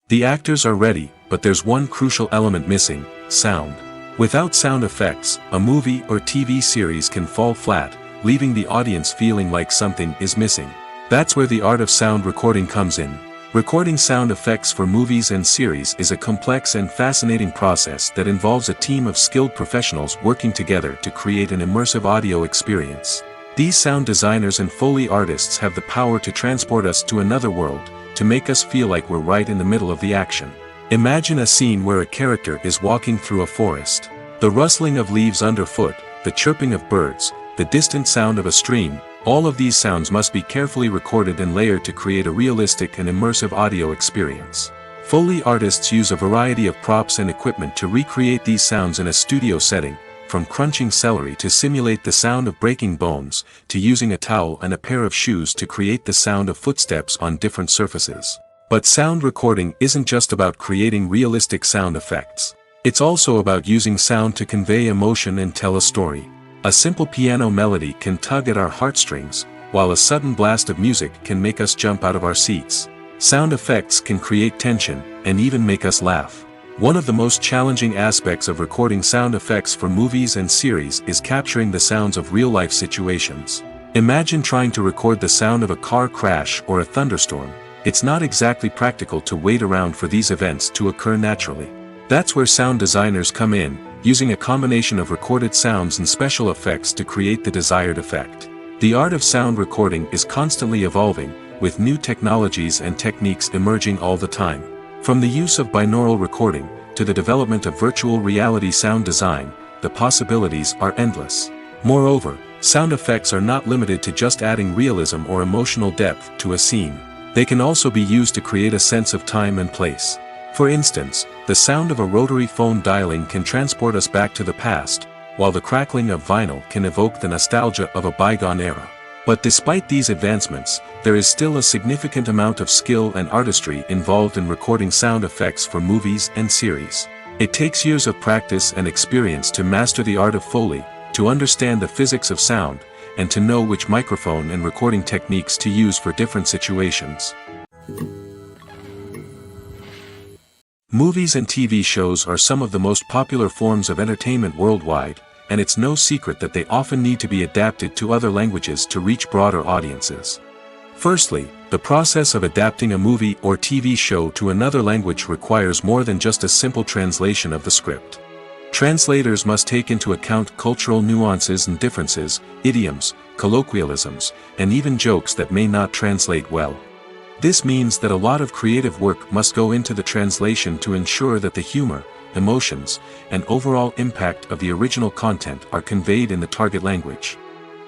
The actors are ready, but there's one crucial element missing: sound. Without sound effects, a movie or TV series can fall flat, leaving the audience feeling like something is missing. That's where the art of sound recording comes in. Recording sound effects for movies and series is a complex and fascinating process that involves a team of skilled professionals working together to create an immersive audio experience. These sound designers and Foley artists have the power to transport us to another world, to make us feel like we're right in the middle of the action. Imagine a scene where a character is walking through a forest. The rustling of leaves underfoot, the chirping of birds, the distant sound of a stream, all of these sounds must be carefully recorded and layered to create a realistic and immersive audio experience. Foley artists use a variety of props and equipment to recreate these sounds in a studio setting, from crunching celery to simulate the sound of breaking bones, to using a towel and a pair of shoes to create the sound of footsteps on different surfaces. But sound recording isn't just about creating realistic sound effects. It's also about using sound to convey emotion and tell a story. A simple piano melody can tug at our heartstrings, while a sudden blast of music can make us jump out of our seats. Sound effects can create tension, and even make us laugh. One of the most challenging aspects of recording sound effects for movies and series is capturing the sounds of real-life situations. Imagine trying to record the sound of a car crash or a thunderstorm. It's not exactly practical to wait around for these events to occur naturally. That's where sound designers come in, using a combination of recorded sounds and special effects to create the desired effect. The art of sound recording is constantly evolving, with new technologies and techniques emerging all the time. From the use of binaural recording, to the development of virtual reality sound design, the possibilities are endless. Moreover, sound effects are not limited to just adding realism or emotional depth to a scene. They can also be used to create a sense of time and place. For instance, the sound of a rotary phone dialing can transport us back to the past, while the crackling of vinyl can evoke the nostalgia of a bygone era. But despite these advancements, there is still a significant amount of skill and artistry involved in recording sound effects for movies and series. It takes years of practice and experience to master the art of Foley, to understand the physics of sound, and to know which microphone and recording techniques to use for different situations. Movies and TV shows are some of the most popular forms of entertainment worldwide, and it's no secret that they often need to be adapted to other languages to reach broader audiences. Firstly, the process of adapting a movie or TV show to another language requires more than just a simple translation of the script. Translators must take into account cultural nuances and differences, idioms, colloquialisms, and even jokes that may not translate well. This means that a lot of creative work must go into the translation to ensure that the humor, emotions, and overall impact of the original content are conveyed in the target language.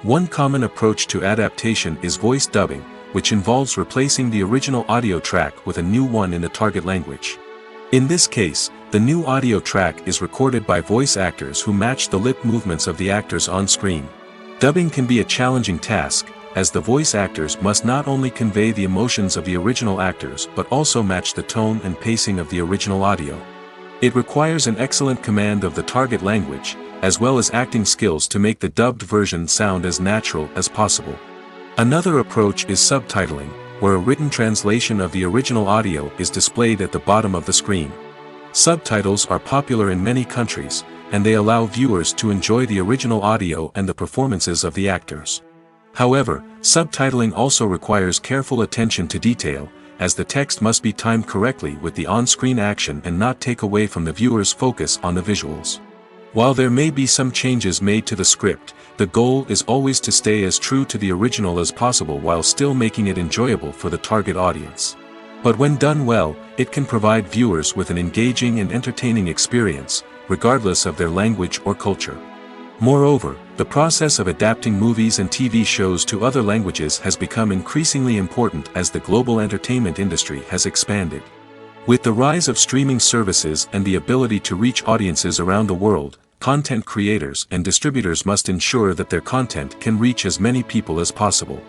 One common approach to adaptation is voice dubbing, which involves replacing the original audio track with a new one in the target language. In this case, the new audio track is recorded by voice actors who match the lip movements of the actors on screen. Dubbing can be a challenging task, as the voice actors must not only convey the emotions of the original actors but also match the tone and pacing of the original audio. It requires an excellent command of the target language, as well as acting skills to make the dubbed version sound as natural as possible. Another approach is subtitling, where a written translation of the original audio is displayed at the bottom of the screen. Subtitles are popular in many countries, and they allow viewers to enjoy the original audio and the performances of the actors. However, subtitling also requires careful attention to detail, as the text must be timed correctly with the on-screen action and not take away from the viewer's focus on the visuals. While there may be some changes made to the script, the goal is always to stay as true to the original as possible while still making it enjoyable for the target audience. But when done well, it can provide viewers with an engaging and entertaining experience, regardless of their language or culture. Moreover, the process of adapting movies and TV shows to other languages has become increasingly important as the global entertainment industry has expanded. With the rise of streaming services and the ability to reach audiences around the world, content creators and distributors must ensure that their content can reach as many people as possible.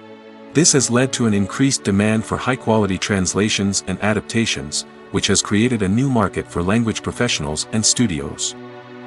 This has led to an increased demand for high-quality translations and adaptations, which has created a new market for language professionals and studios.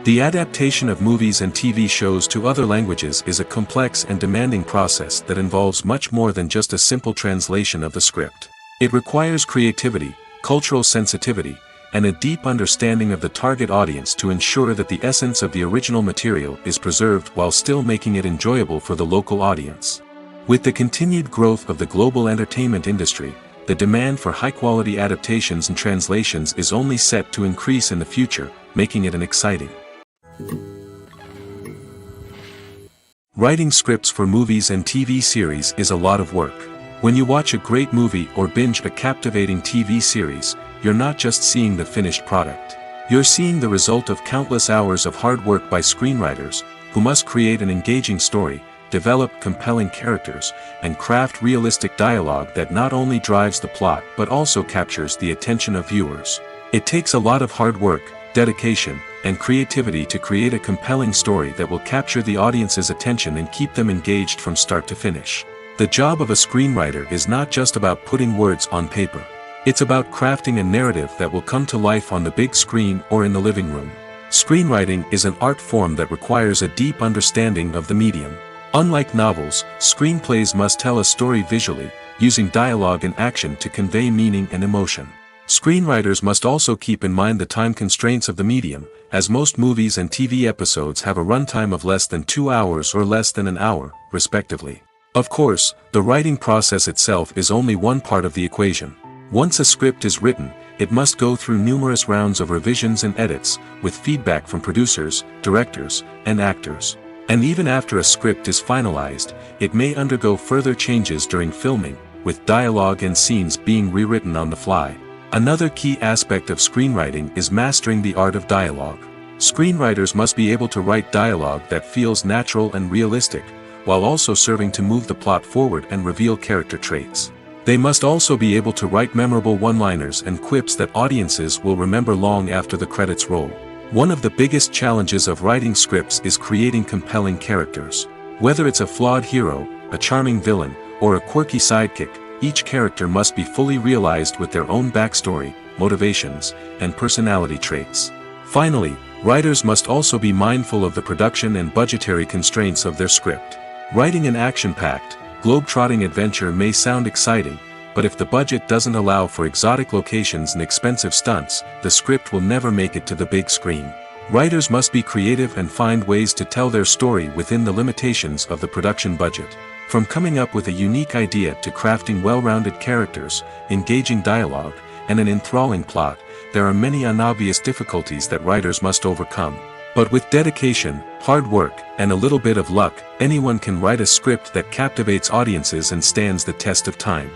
The adaptation of movies and TV shows to other languages is a complex and demanding process that involves much more than just a simple translation of the script. It requires creativity, cultural sensitivity, and a deep understanding of the target audience to ensure that the essence of the original material is preserved while still making it enjoyable for the local audience. With the continued growth of the global entertainment industry, the demand for high-quality adaptations and translations is only set to increase in the future, making it an exciting. Writing scripts for movies and TV series is a lot of work. When you watch a great movie or binge a captivating TV series, you're not just seeing the finished product. You're seeing the result of countless hours of hard work by screenwriters, who must create an engaging story, develop compelling characters, and craft realistic dialogue that not only drives the plot but also captures the attention of viewers. It takes a lot of hard work, dedication, and creativity to create a compelling story that will capture the audience's attention and keep them engaged from start to finish. The job of a screenwriter is not just about putting words on paper. It's about crafting a narrative that will come to life on the big screen or in the living room. Screenwriting is an art form that requires a deep understanding of the medium. Unlike novels, screenplays must tell a story visually, using dialogue and action to convey meaning and emotion. Screenwriters must also keep in mind the time constraints of the medium, as most movies and TV episodes have a runtime of less than 2 hours or less than an hour, respectively. Of course, the writing process itself is only one part of the equation. Once a script is written, it must go through numerous rounds of revisions and edits, with feedback from producers, directors, and actors. And even after a script is finalized, it may undergo further changes during filming, with dialogue and scenes being rewritten on the fly. Another key aspect of screenwriting is mastering the art of dialogue. Screenwriters must be able to write dialogue that feels natural and realistic, while also serving to move the plot forward and reveal character traits. They must also be able to write memorable one-liners and quips that audiences will remember long after the credits roll. One of the biggest challenges of writing scripts is creating compelling characters. Whether it's a flawed hero, a charming villain, or a quirky sidekick, each character must be fully realized with their own backstory, motivations, and personality traits. Finally, writers must also be mindful of the production and budgetary constraints of their script. Writing an action-packed, globe-trotting adventure may sound exciting, but if the budget doesn't allow for exotic locations and expensive stunts, the script will never make it to the big screen. Writers must be creative and find ways to tell their story within the limitations of the production budget. From coming up with a unique idea to crafting well-rounded characters, engaging dialogue, and an enthralling plot, there are many unobvious difficulties that writers must overcome. But with dedication, hard work, and a little bit of luck, anyone can write a script that captivates audiences and stands the test of time.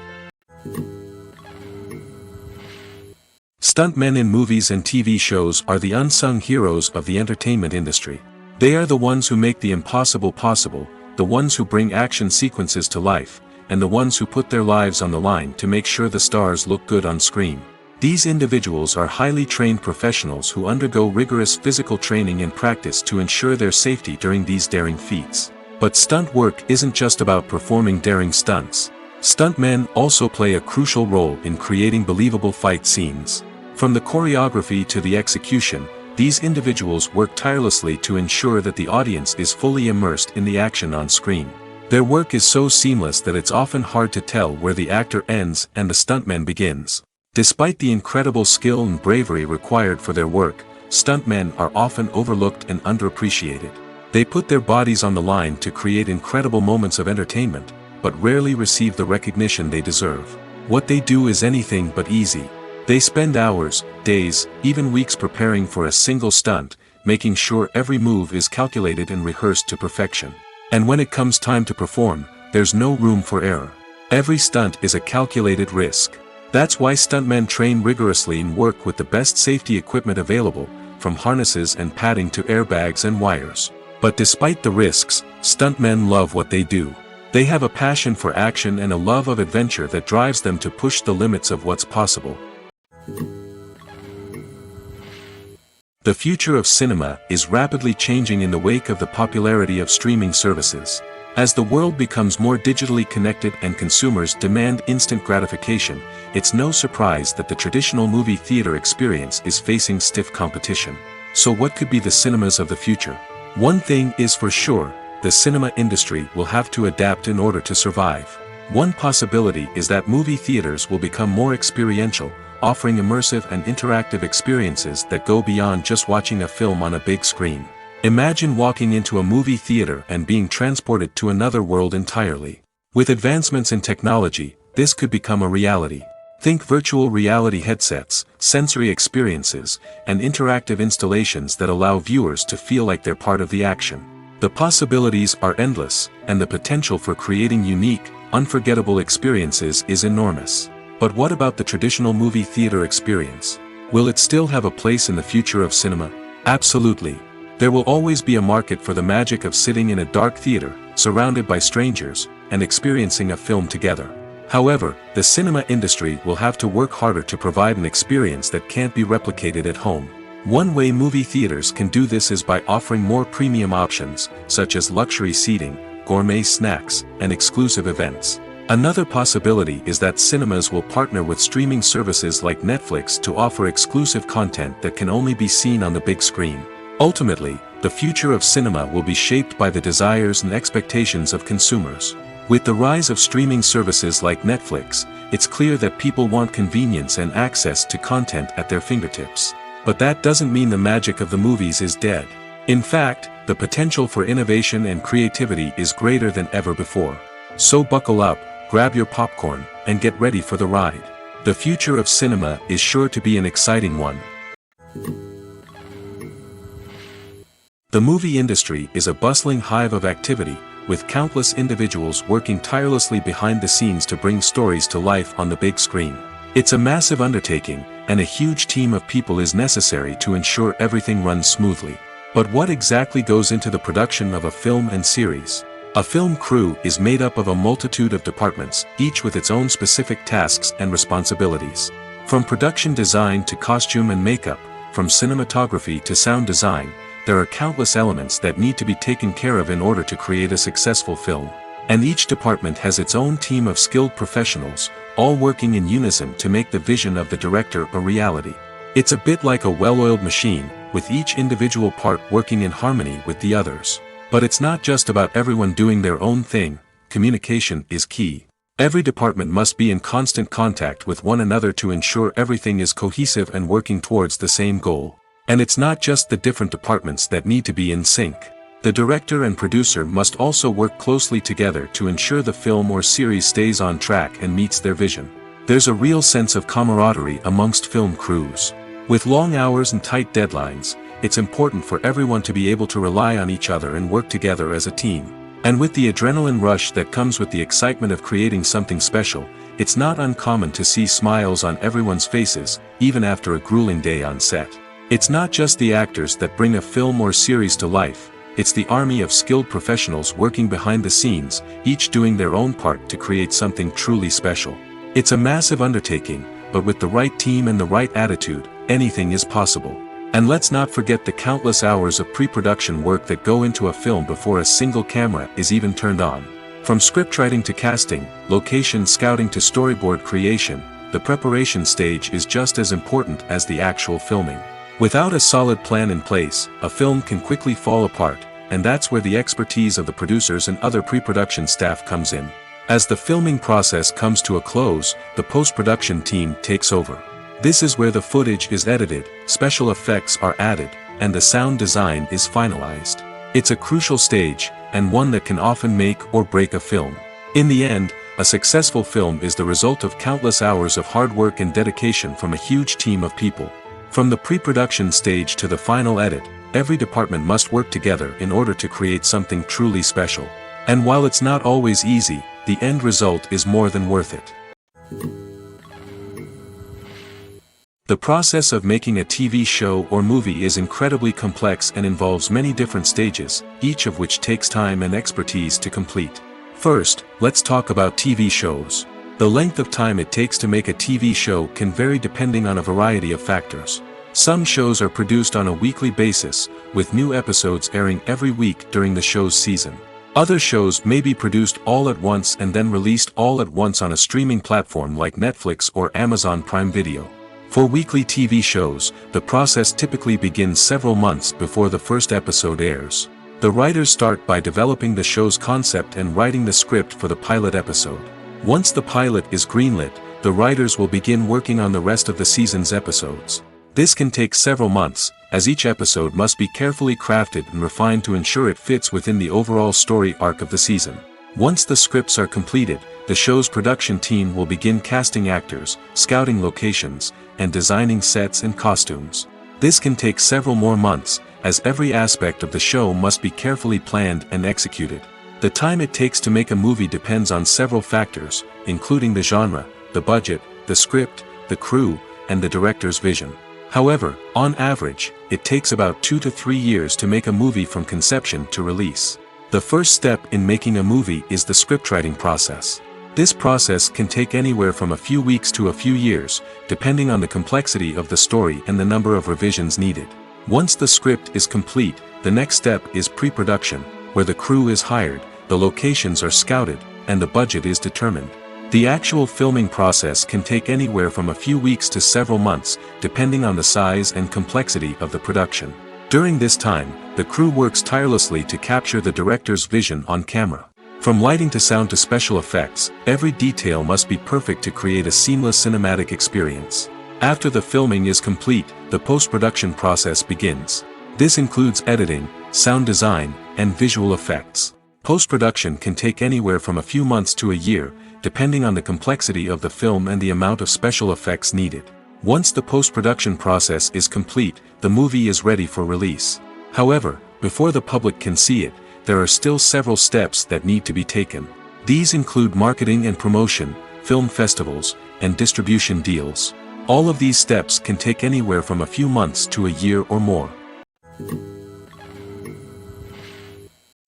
Stuntmen in movies and TV shows are the unsung heroes of the entertainment industry. They are the ones who make the impossible possible, the ones who bring action sequences to life, and the ones who put their lives on the line to make sure the stars look good on screen. These individuals are highly trained professionals who undergo rigorous physical training and practice to ensure their safety during these daring feats. But stunt work isn't just about performing daring stunts. Stuntmen also play a crucial role in creating believable fight scenes. From the choreography to the execution, these individuals work tirelessly to ensure that the audience is fully immersed in the action on screen. Their work is so seamless that it's often hard to tell where the actor ends and the stuntman begins. Despite the incredible skill and bravery required for their work, stuntmen are often overlooked and underappreciated. They put their bodies on the line to create incredible moments of entertainment, but rarely receive the recognition they deserve. What they do is anything but easy. They spend hours, days, even weeks preparing for a single stunt, making sure every move is calculated and rehearsed to perfection. And when it comes time to perform, there's no room for error. Every stunt is a calculated risk. That's why stuntmen train rigorously and work with the best safety equipment available, from harnesses and padding to airbags and wires. But despite the risks, stuntmen love what they do. They have a passion for action and a love of adventure that drives them to push the limits of what's possible. The future of cinema is rapidly changing in the wake of the popularity of streaming services. As the world becomes more digitally connected and consumers demand instant gratification, it's no surprise that the traditional movie theater experience is facing stiff competition. So what could be the cinemas of the future? One thing is for sure, the cinema industry will have to adapt in order to survive. One possibility is that movie theaters will become more experiential, offering immersive and interactive experiences that go beyond just watching a film on a big screen. Imagine walking into a movie theater and being transported to another world entirely. With advancements in technology, this could become a reality. Think virtual reality headsets, sensory experiences, and interactive installations that allow viewers to feel like they're part of the action. The possibilities are endless, and the potential for creating unique, unforgettable experiences is enormous. But what about the traditional movie theater experience? Will it still have a place in the future of cinema? Absolutely. There will always be a market for the magic of sitting in a dark theater, surrounded by strangers, and experiencing a film together. However, the cinema industry will have to work harder to provide an experience that can't be replicated at home. One way movie theaters can do this is by offering more premium options, such as luxury seating, gourmet snacks, and exclusive events. Another possibility is that cinemas will partner with streaming services like Netflix to offer exclusive content that can only be seen on the big screen. Ultimately, the future of cinema will be shaped by the desires and expectations of consumers. With the rise of streaming services like Netflix, it's clear that people want convenience and access to content at their fingertips. But that doesn't mean the magic of the movies is dead. In fact, the potential for innovation and creativity is greater than ever before. So buckle up, grab your popcorn, and get ready for the ride. The future of cinema is sure to be an exciting one. The movie industry is a bustling hive of activity, with countless individuals working tirelessly behind the scenes to bring stories to life on the big screen. It's a massive undertaking, and a huge team of people is necessary to ensure everything runs smoothly. But what exactly goes into the production of a film and series? A film crew is made up of a multitude of departments, each with its own specific tasks and responsibilities. From production design to costume and makeup, from cinematography to sound design, there are countless elements that need to be taken care of in order to create a successful film. And each department has its own team of skilled professionals, all working in unison to make the vision of the director a reality. It's a bit like a well-oiled machine, with each individual part working in harmony with the others. But it's not just about everyone doing their own thing. Communication is key. Every department must be in constant contact with one another to ensure everything is cohesive and working towards the same goal. And it's not just the different departments that need to be in sync. The director and producer must also work closely together to ensure the film or series stays on track and meets their vision. There's a real sense of camaraderie amongst film crews. With long hours and tight deadlines, it's important for everyone to be able to rely on each other and work together as a team. And with the adrenaline rush that comes with the excitement of creating something special, it's not uncommon to see smiles on everyone's faces, even after a grueling day on set. It's not just the actors that bring a film or series to life, it's the army of skilled professionals working behind the scenes, each doing their own part to create something truly special. It's a massive undertaking, but with the right team and the right attitude, anything is possible. And let's not forget the countless hours of pre-production work that go into a film before a single camera is even turned on. From scriptwriting to casting, location scouting to storyboard creation, the preparation stage is just as important as the actual filming. Without a solid plan in place, a film can quickly fall apart, and that's where the expertise of the producers and other pre-production staff comes in. As the filming process comes to a close, the post-production team takes over. This is where the footage is edited, special effects are added, and the sound design is finalized. It's a crucial stage, and one that can often make or break a film. In the end, a successful film is the result of countless hours of hard work and dedication from a huge team of people. From the pre-production stage to the final edit, every department must work together in order to create something truly special. And while it's not always easy, the end result is more than worth it. The process of making a TV show or movie is incredibly complex and involves many different stages, each of which takes time and expertise to complete. First, let's talk about TV shows. The length of time it takes to make a TV show can vary depending on a variety of factors. Some shows are produced on a weekly basis, with new episodes airing every week during the show's season. Other shows may be produced all at once and then released all at once on a streaming platform like Netflix or Amazon Prime Video. For weekly TV shows, the process typically begins several months before the first episode airs. The writers start by developing the show's concept and writing the script for the pilot episode. Once the pilot is greenlit, the writers will begin working on the rest of the season's episodes. This can take several months, as each episode must be carefully crafted and refined to ensure it fits within the overall story arc of the season. Once the scripts are completed, the show's production team will begin casting actors, scouting locations, and designing sets and costumes. This can take several more months, as every aspect of the show must be carefully planned and executed. The time it takes to make a movie depends on several factors, including the genre, the budget, the script, the crew, and the director's vision. However, on average, it takes about 2 to 3 years to make a movie from conception to release. The first step in making a movie is the scriptwriting process. This process can take anywhere from a few weeks to a few years, depending on the complexity of the story and the number of revisions needed. Once the script is complete, the next step is pre-production, where the crew is hired, the locations are scouted, and the budget is determined. The actual filming process can take anywhere from a few weeks to several months, depending on the size and complexity of the production. During this time, the crew works tirelessly to capture the director's vision on camera. From lighting to sound to special effects, every detail must be perfect to create a seamless cinematic experience. After the filming is complete, the post-production process begins. This includes editing, sound design, and visual effects. Post-production can take anywhere from a few months to a year, depending on the complexity of the film and the amount of special effects needed. Once the post-production process is complete, the movie is ready for release. However, before the public can see it, there are still several steps that need to be taken. These include marketing and promotion, film festivals, and distribution deals. All of these steps can take anywhere from a few months to a year or more.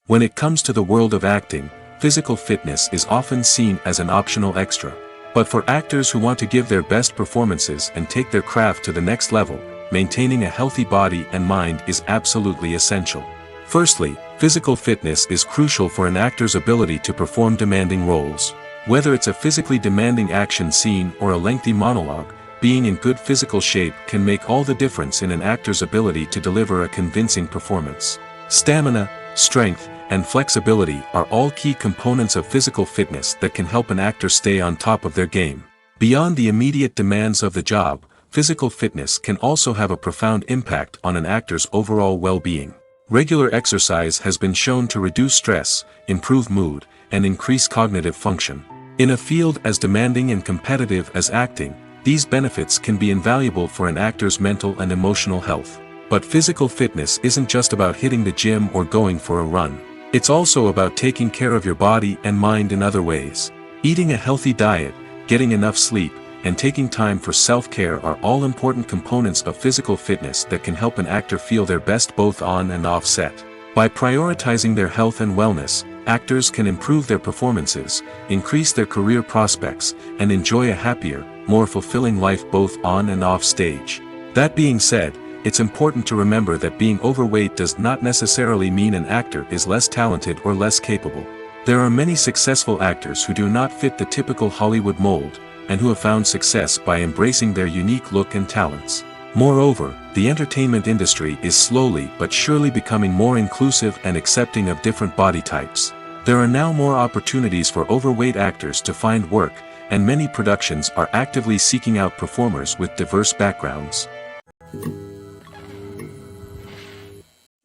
When it comes to the world of acting, physical fitness is often seen as an optional extra. But for actors who want to give their best performances and take their craft to the next level, maintaining a healthy body and mind is absolutely essential. Firstly, physical fitness is crucial for an actor's ability to perform demanding roles. Whether it's a physically demanding action scene or a lengthy monologue, being in good physical shape can make all the difference in an actor's ability to deliver a convincing performance. Stamina, strength, and flexibility are all key components of physical fitness that can help an actor stay on top of their game. Beyond the immediate demands of the job, physical fitness can also have a profound impact on an actor's overall well-being. Regular exercise has been shown to reduce stress, improve mood, and increase cognitive function. In a field as demanding and competitive as acting, these benefits can be invaluable for an actor's mental and emotional health. But physical fitness isn't just about hitting the gym or going for a run. It's also about taking care of your body and mind in other ways. Eating a healthy diet, getting enough sleep, and taking time for self-care are all important components of physical fitness that can help an actor feel their best both on and off set. By prioritizing their health and wellness, actors can improve their performances, increase their career prospects, and enjoy a happier, more fulfilling life both on and off stage. That being said, it's important to remember that being overweight does not necessarily mean an actor is less talented or less capable. There are many successful actors who do not fit the typical Hollywood mold, and who have found success by embracing their unique look and talents. Moreover, the entertainment industry is slowly but surely becoming more inclusive and accepting of different body types. There are now more opportunities for overweight actors to find work, and many productions are actively seeking out performers with diverse backgrounds.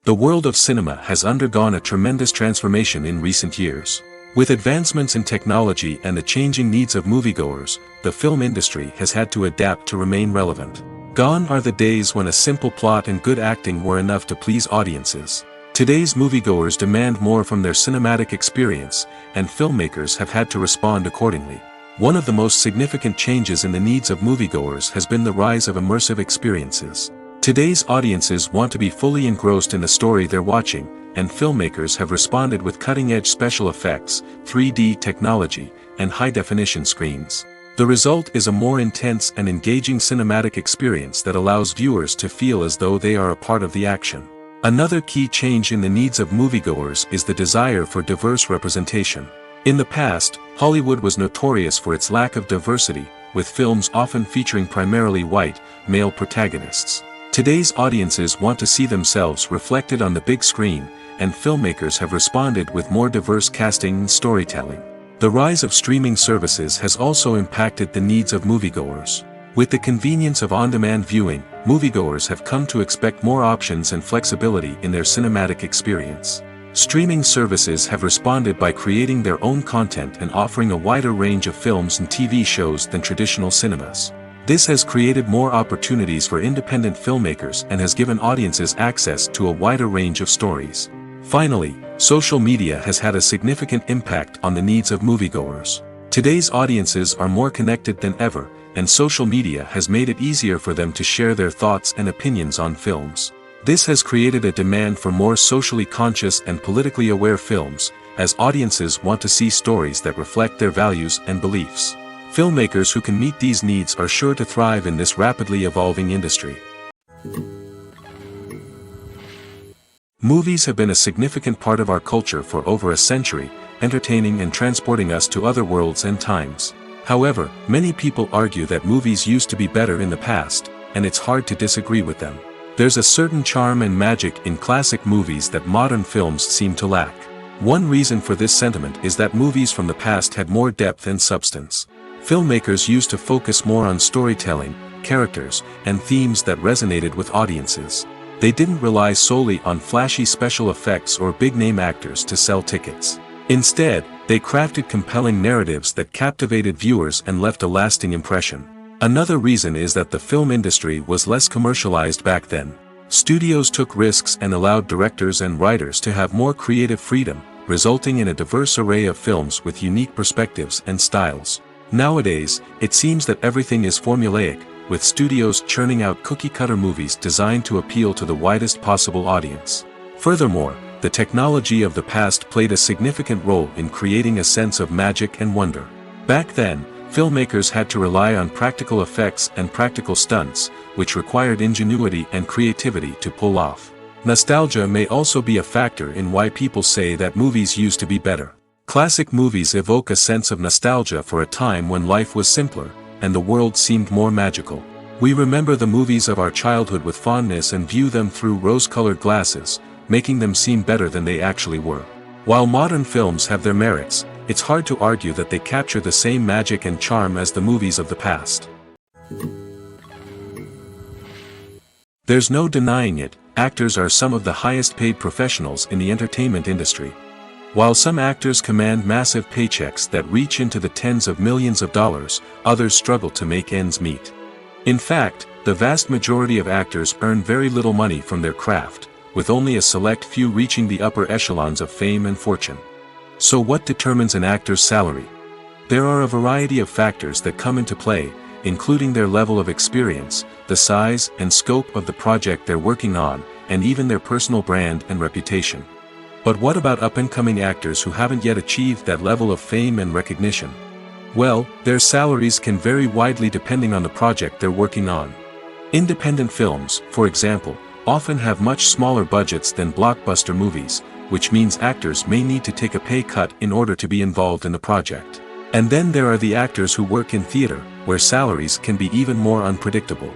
The world of cinema has undergone a tremendous transformation in recent years. With advancements in technology and the changing needs of moviegoers, the film industry has had to adapt to remain relevant. Gone are the days when a simple plot and good acting were enough to please audiences. Today's moviegoers demand more from their cinematic experience, and filmmakers have had to respond accordingly. One of the most significant changes in the needs of moviegoers has been the rise of immersive experiences. Today's audiences want to be fully engrossed in the story they're watching, and filmmakers have responded with cutting-edge special effects, 3D technology, and high-definition screens. The result is a more intense and engaging cinematic experience that allows viewers to feel as though they are a part of the action. Another key change in the needs of moviegoers is the desire for diverse representation. In the past, Hollywood was notorious for its lack of diversity, with films often featuring primarily white, male protagonists. Today's audiences want to see themselves reflected on the big screen, and filmmakers have responded with more diverse casting and storytelling. The rise of streaming services has also impacted the needs of moviegoers. With the convenience of on-demand viewing, moviegoers have come to expect more options and flexibility in their cinematic experience. Streaming services have responded by creating their own content and offering a wider range of films and TV shows than traditional cinemas. This has created more opportunities for independent filmmakers and has given audiences access to a wider range of stories. Finally, social media has had a significant impact on the needs of moviegoers. Today's audiences are more connected than ever, and social media has made it easier for them to share their thoughts and opinions on films. This has created a demand for more socially conscious and politically aware films, as audiences want to see stories that reflect their values and beliefs. Filmmakers who can meet these needs are sure to thrive in this rapidly evolving industry. Movies have been a significant part of our culture for over a century, entertaining and transporting us to other worlds and times. However, many people argue that movies used to be better in the past, and it's hard to disagree with them. There's a certain charm and magic in classic movies that modern films seem to lack. One reason for this sentiment is that movies from the past had more depth and substance. Filmmakers used to focus more on storytelling, characters, and themes that resonated with audiences. They didn't rely solely on flashy special effects or big-name actors to sell tickets. Instead, they crafted compelling narratives that captivated viewers and left a lasting impression. Another reason is that the film industry was less commercialized back then. Studios took risks and allowed directors and writers to have more creative freedom, resulting in a diverse array of films with unique perspectives and styles. Nowadays, it seems that everything is formulaic, with studios churning out cookie-cutter movies designed to appeal to the widest possible audience. Furthermore, the technology of the past played a significant role in creating a sense of magic and wonder. Back then, filmmakers had to rely on practical effects and practical stunts, which required ingenuity and creativity to pull off. Nostalgia may also be a factor in why people say that movies used to be better. Classic movies evoke a sense of nostalgia for a time when life was simpler, and the world seemed more magical. We remember the movies of our childhood with fondness and view them through rose-colored glasses, making them seem better than they actually were. While modern films have their merits, it's hard to argue that they capture the same magic and charm as the movies of the past. There's no denying it, actors are some of the highest-paid professionals in the entertainment industry. While some actors command massive paychecks that reach into the tens of millions of dollars, others struggle to make ends meet. In fact, the vast majority of actors earn very little money from their craft, with only a select few reaching the upper echelons of fame and fortune. So what determines an actor's salary? There are a variety of factors that come into play, including their level of experience, the size and scope of the project they're working on, and even their personal brand and reputation. But what about up-and-coming actors who haven't yet achieved that level of fame and recognition? Well, their salaries can vary widely depending on the project they're working on. Independent films, for example, often have much smaller budgets than blockbuster movies, which means actors may need to take a pay cut in order to be involved in the project. And then there are the actors who work in theater, where salaries can be even more unpredictable.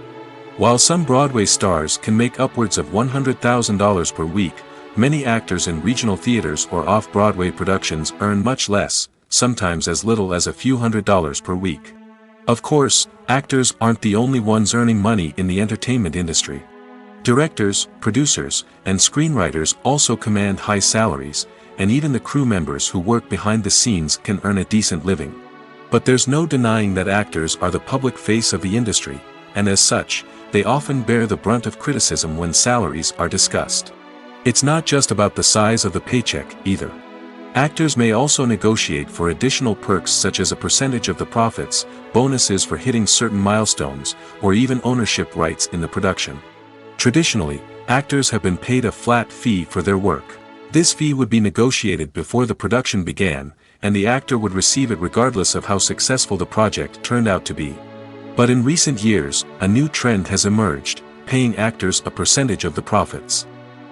While some Broadway stars can make upwards of $100,000 per week, many actors in regional theaters or off-Broadway productions earn much less, sometimes as little as a few $100s per week. Of course, actors aren't the only ones earning money in the entertainment industry. Directors, producers, and screenwriters also command high salaries, and even the crew members who work behind the scenes can earn a decent living. But there's no denying that actors are the public face of the industry, and as such, they often bear the brunt of criticism when salaries are discussed. It's not just about the size of the paycheck, either. Actors may also negotiate for additional perks such as a percentage of the profits, bonuses for hitting certain milestones, or even ownership rights in the production. Traditionally, actors have been paid a flat fee for their work. This fee would be negotiated before the production began, and the actor would receive it regardless of how successful the project turned out to be. But in recent years, a new trend has emerged, paying actors a percentage of the profits.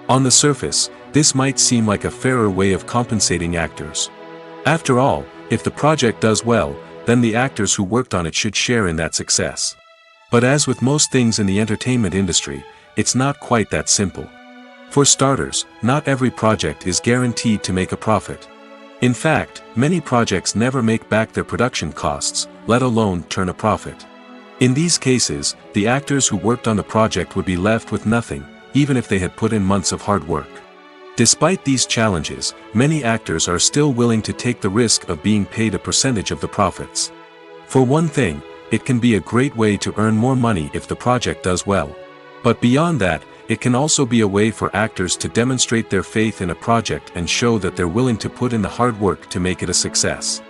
On the surface, this might seem like a fairer way of compensating actors. After all, if the project does well, then the actors who worked on it should share in that success. But as with most things in the entertainment industry, it's not quite that simple. For starters, not every project is guaranteed to make a profit. In fact, many projects never make back their production costs, let alone turn a profit. In these cases, the actors who worked on the project would be left with nothing, even if they had put in months of hard work. Despite these challenges, many actors are still willing to take the risk of being paid a percentage of the profits. For one thing, it can be a great way to earn more money if the project does well. But beyond that, it can also be a way for actors to demonstrate their faith in a project and show that they're willing to put in the hard work to make it a success.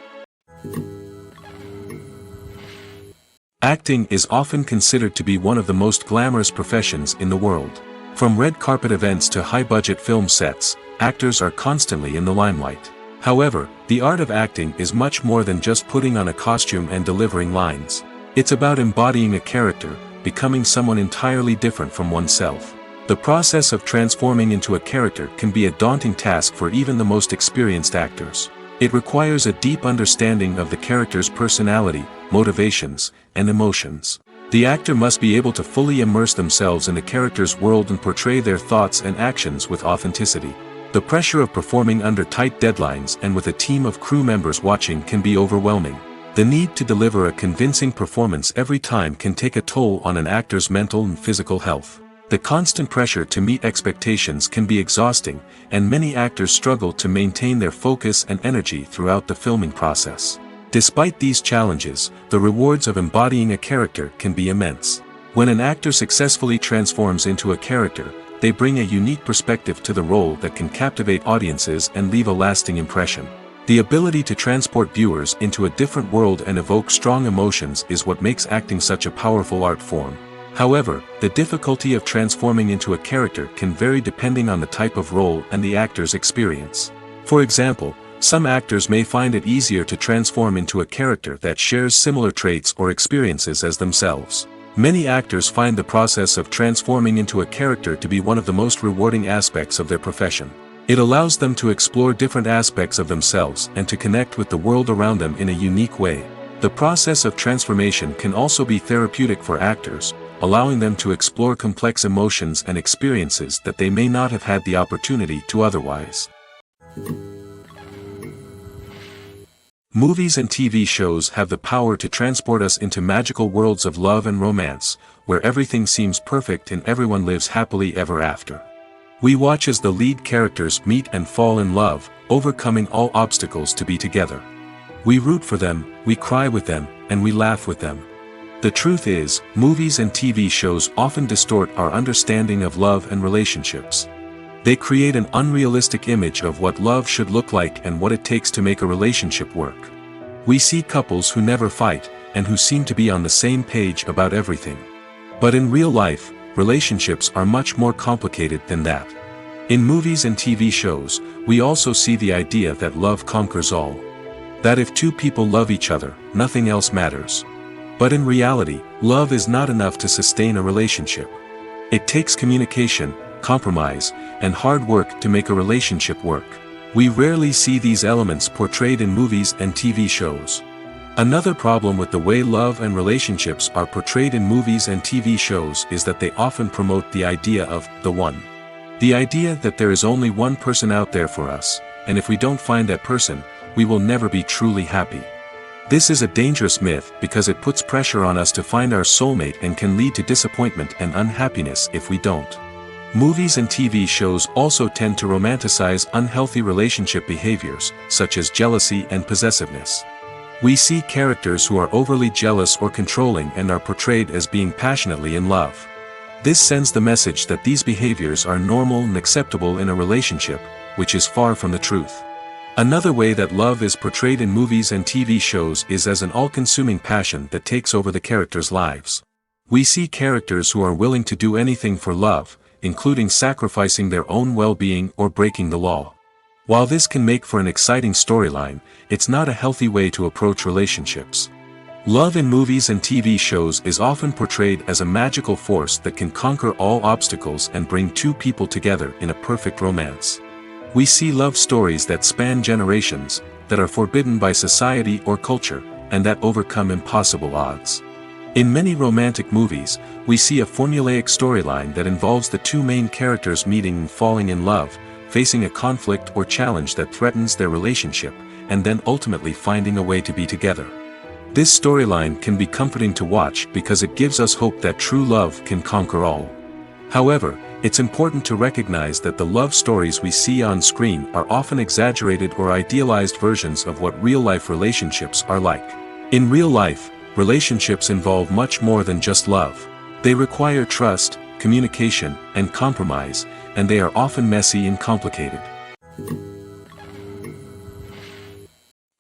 Acting is often considered to be one of the most glamorous professions in the world. From red carpet events to high-budget film sets, actors are constantly in the limelight. However, the art of acting is much more than just putting on a costume and delivering lines. It's about embodying a character, becoming someone entirely different from oneself. The process of transforming into a character can be a daunting task for even the most experienced actors. It requires a deep understanding of the character's personality, motivations, and emotions. The actor must be able to fully immerse themselves in the character's world and portray their thoughts and actions with authenticity. The pressure of performing under tight deadlines and with a team of crew members watching can be overwhelming. The need to deliver a convincing performance every time can take a toll on an actor's mental and physical health. The constant pressure to meet expectations can be exhausting, and many actors struggle to maintain their focus and energy throughout the filming process. Despite these challenges, the rewards of embodying a character can be immense. When an actor successfully transforms into a character, they bring a unique perspective to the role that can captivate audiences and leave a lasting impression. The ability to transport viewers into a different world and evoke strong emotions is what makes acting such a powerful art form. However, the difficulty of transforming into a character can vary depending on the type of role and the actor's experience. For example, some actors may find it easier to transform into a character that shares similar traits or experiences as themselves. Many actors find the process of transforming into a character to be one of the most rewarding aspects of their profession. It allows them to explore different aspects of themselves and to connect with the world around them in a unique way. The process of transformation can also be therapeutic for actors, allowing them to explore complex emotions and experiences that they may not have had the opportunity to otherwise. Movies and TV shows have the power to transport us into magical worlds of love and romance, where everything seems perfect and everyone lives happily ever after. We watch as the lead characters meet and fall in love, overcoming all obstacles to be together. We root for them, we cry with them, and we laugh with them. The truth is, movies and TV shows often distort our understanding of love and relationships. They create an unrealistic image of what love should look like and what it takes to make a relationship work. We see couples who never fight, and who seem to be on the same page about everything. But in real life, relationships are much more complicated than that. In movies and TV shows, we also see the idea that love conquers all. That if two people love each other, nothing else matters. But in reality, love is not enough to sustain a relationship. It takes communication, compromise, and hard work to make a relationship work. We rarely see these elements portrayed in movies and TV shows. Another problem with the way love and relationships are portrayed in movies and TV shows is that they often promote the idea of the one. The idea that there is only one person out there for us, and if we don't find that person, we will never be truly happy. This is a dangerous myth because it puts pressure on us to find our soulmate and can lead to disappointment and unhappiness if we don't. Movies and TV shows also tend to romanticize unhealthy relationship behaviors, such as jealousy and possessiveness. We see characters who are overly jealous or controlling and are portrayed as being passionately in love. This sends the message that these behaviors are normal and acceptable in a relationship, which is far from the truth. Another way that love is portrayed in movies and TV shows is as an all-consuming passion that takes over the characters' lives. We see characters who are willing to do anything for love, including sacrificing their own well-being or breaking the law. While this can make for an exciting storyline, it's not a healthy way to approach relationships. Love in movies and TV shows is often portrayed as a magical force that can conquer all obstacles and bring two people together in a perfect romance. We see love stories that span generations, that are forbidden by society or culture, and that overcome impossible odds. In many romantic movies, we see a formulaic storyline that involves the two main characters meeting and falling in love, facing a conflict or challenge that threatens their relationship, and then ultimately finding a way to be together. This storyline can be comforting to watch because it gives us hope that true love can conquer all. However, it's important to recognize that the love stories we see on screen are often exaggerated or idealized versions of what real-life relationships are like. In real life, relationships involve much more than just love. They require trust, communication, and compromise, and they are often messy and complicated.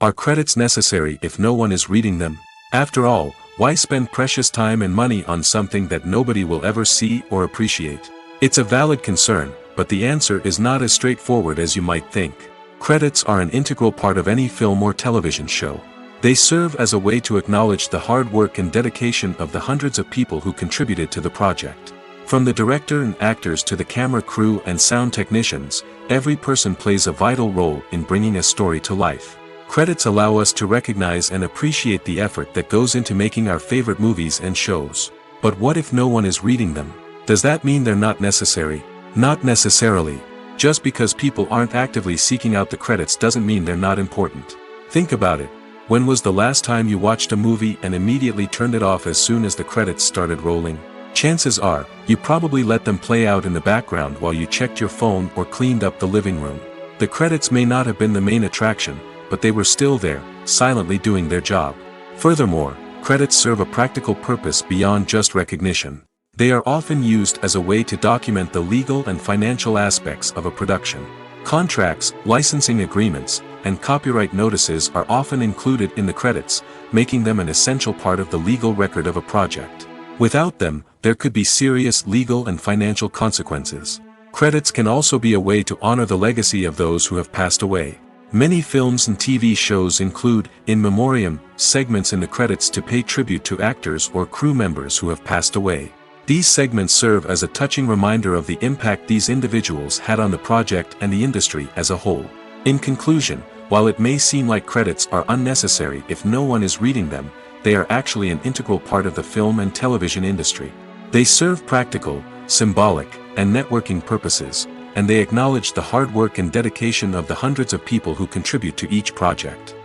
Are credits necessary if no one is reading them? After all, why spend precious time and money on something that nobody will ever see or appreciate? It's a valid concern, but the answer is not as straightforward as you might think. Credits are an integral part of any film or television show. They serve as a way to acknowledge the hard work and dedication of the hundreds of people who contributed to the project. From the director and actors to the camera crew and sound technicians, every person plays a vital role in bringing a story to life. Credits allow us to recognize and appreciate the effort that goes into making our favorite movies and shows. But what if no one is reading them? Does that mean they're not necessary? Not necessarily. Just because people aren't actively seeking out the credits doesn't mean they're not important. Think about it. When was the last time you watched a movie and immediately turned it off as soon as the credits started rolling? Chances are, you probably let them play out in the background while you checked your phone or cleaned up the living room. The credits may not have been the main attraction, but they were still there, silently doing their job. Furthermore, credits serve a practical purpose beyond just recognition. They are often used as a way to document the legal and financial aspects of a production. Contracts, licensing agreements, and copyright notices are often included in the credits, making them an essential part of the legal record of a project. Without them, there could be serious legal and financial consequences. Credits can also be a way to honor the legacy of those who have passed away. Many films and TV shows include, in memoriam, segments in the credits to pay tribute to actors or crew members who have passed away. These segments serve as a touching reminder of the impact these individuals had on the project and the industry as a whole. In conclusion, while it may seem like credits are unnecessary if no one is reading them, they are actually an integral part of the film and television industry. They serve practical, symbolic, and networking purposes, and they acknowledge the hard work and dedication of the hundreds of people who contribute to each project.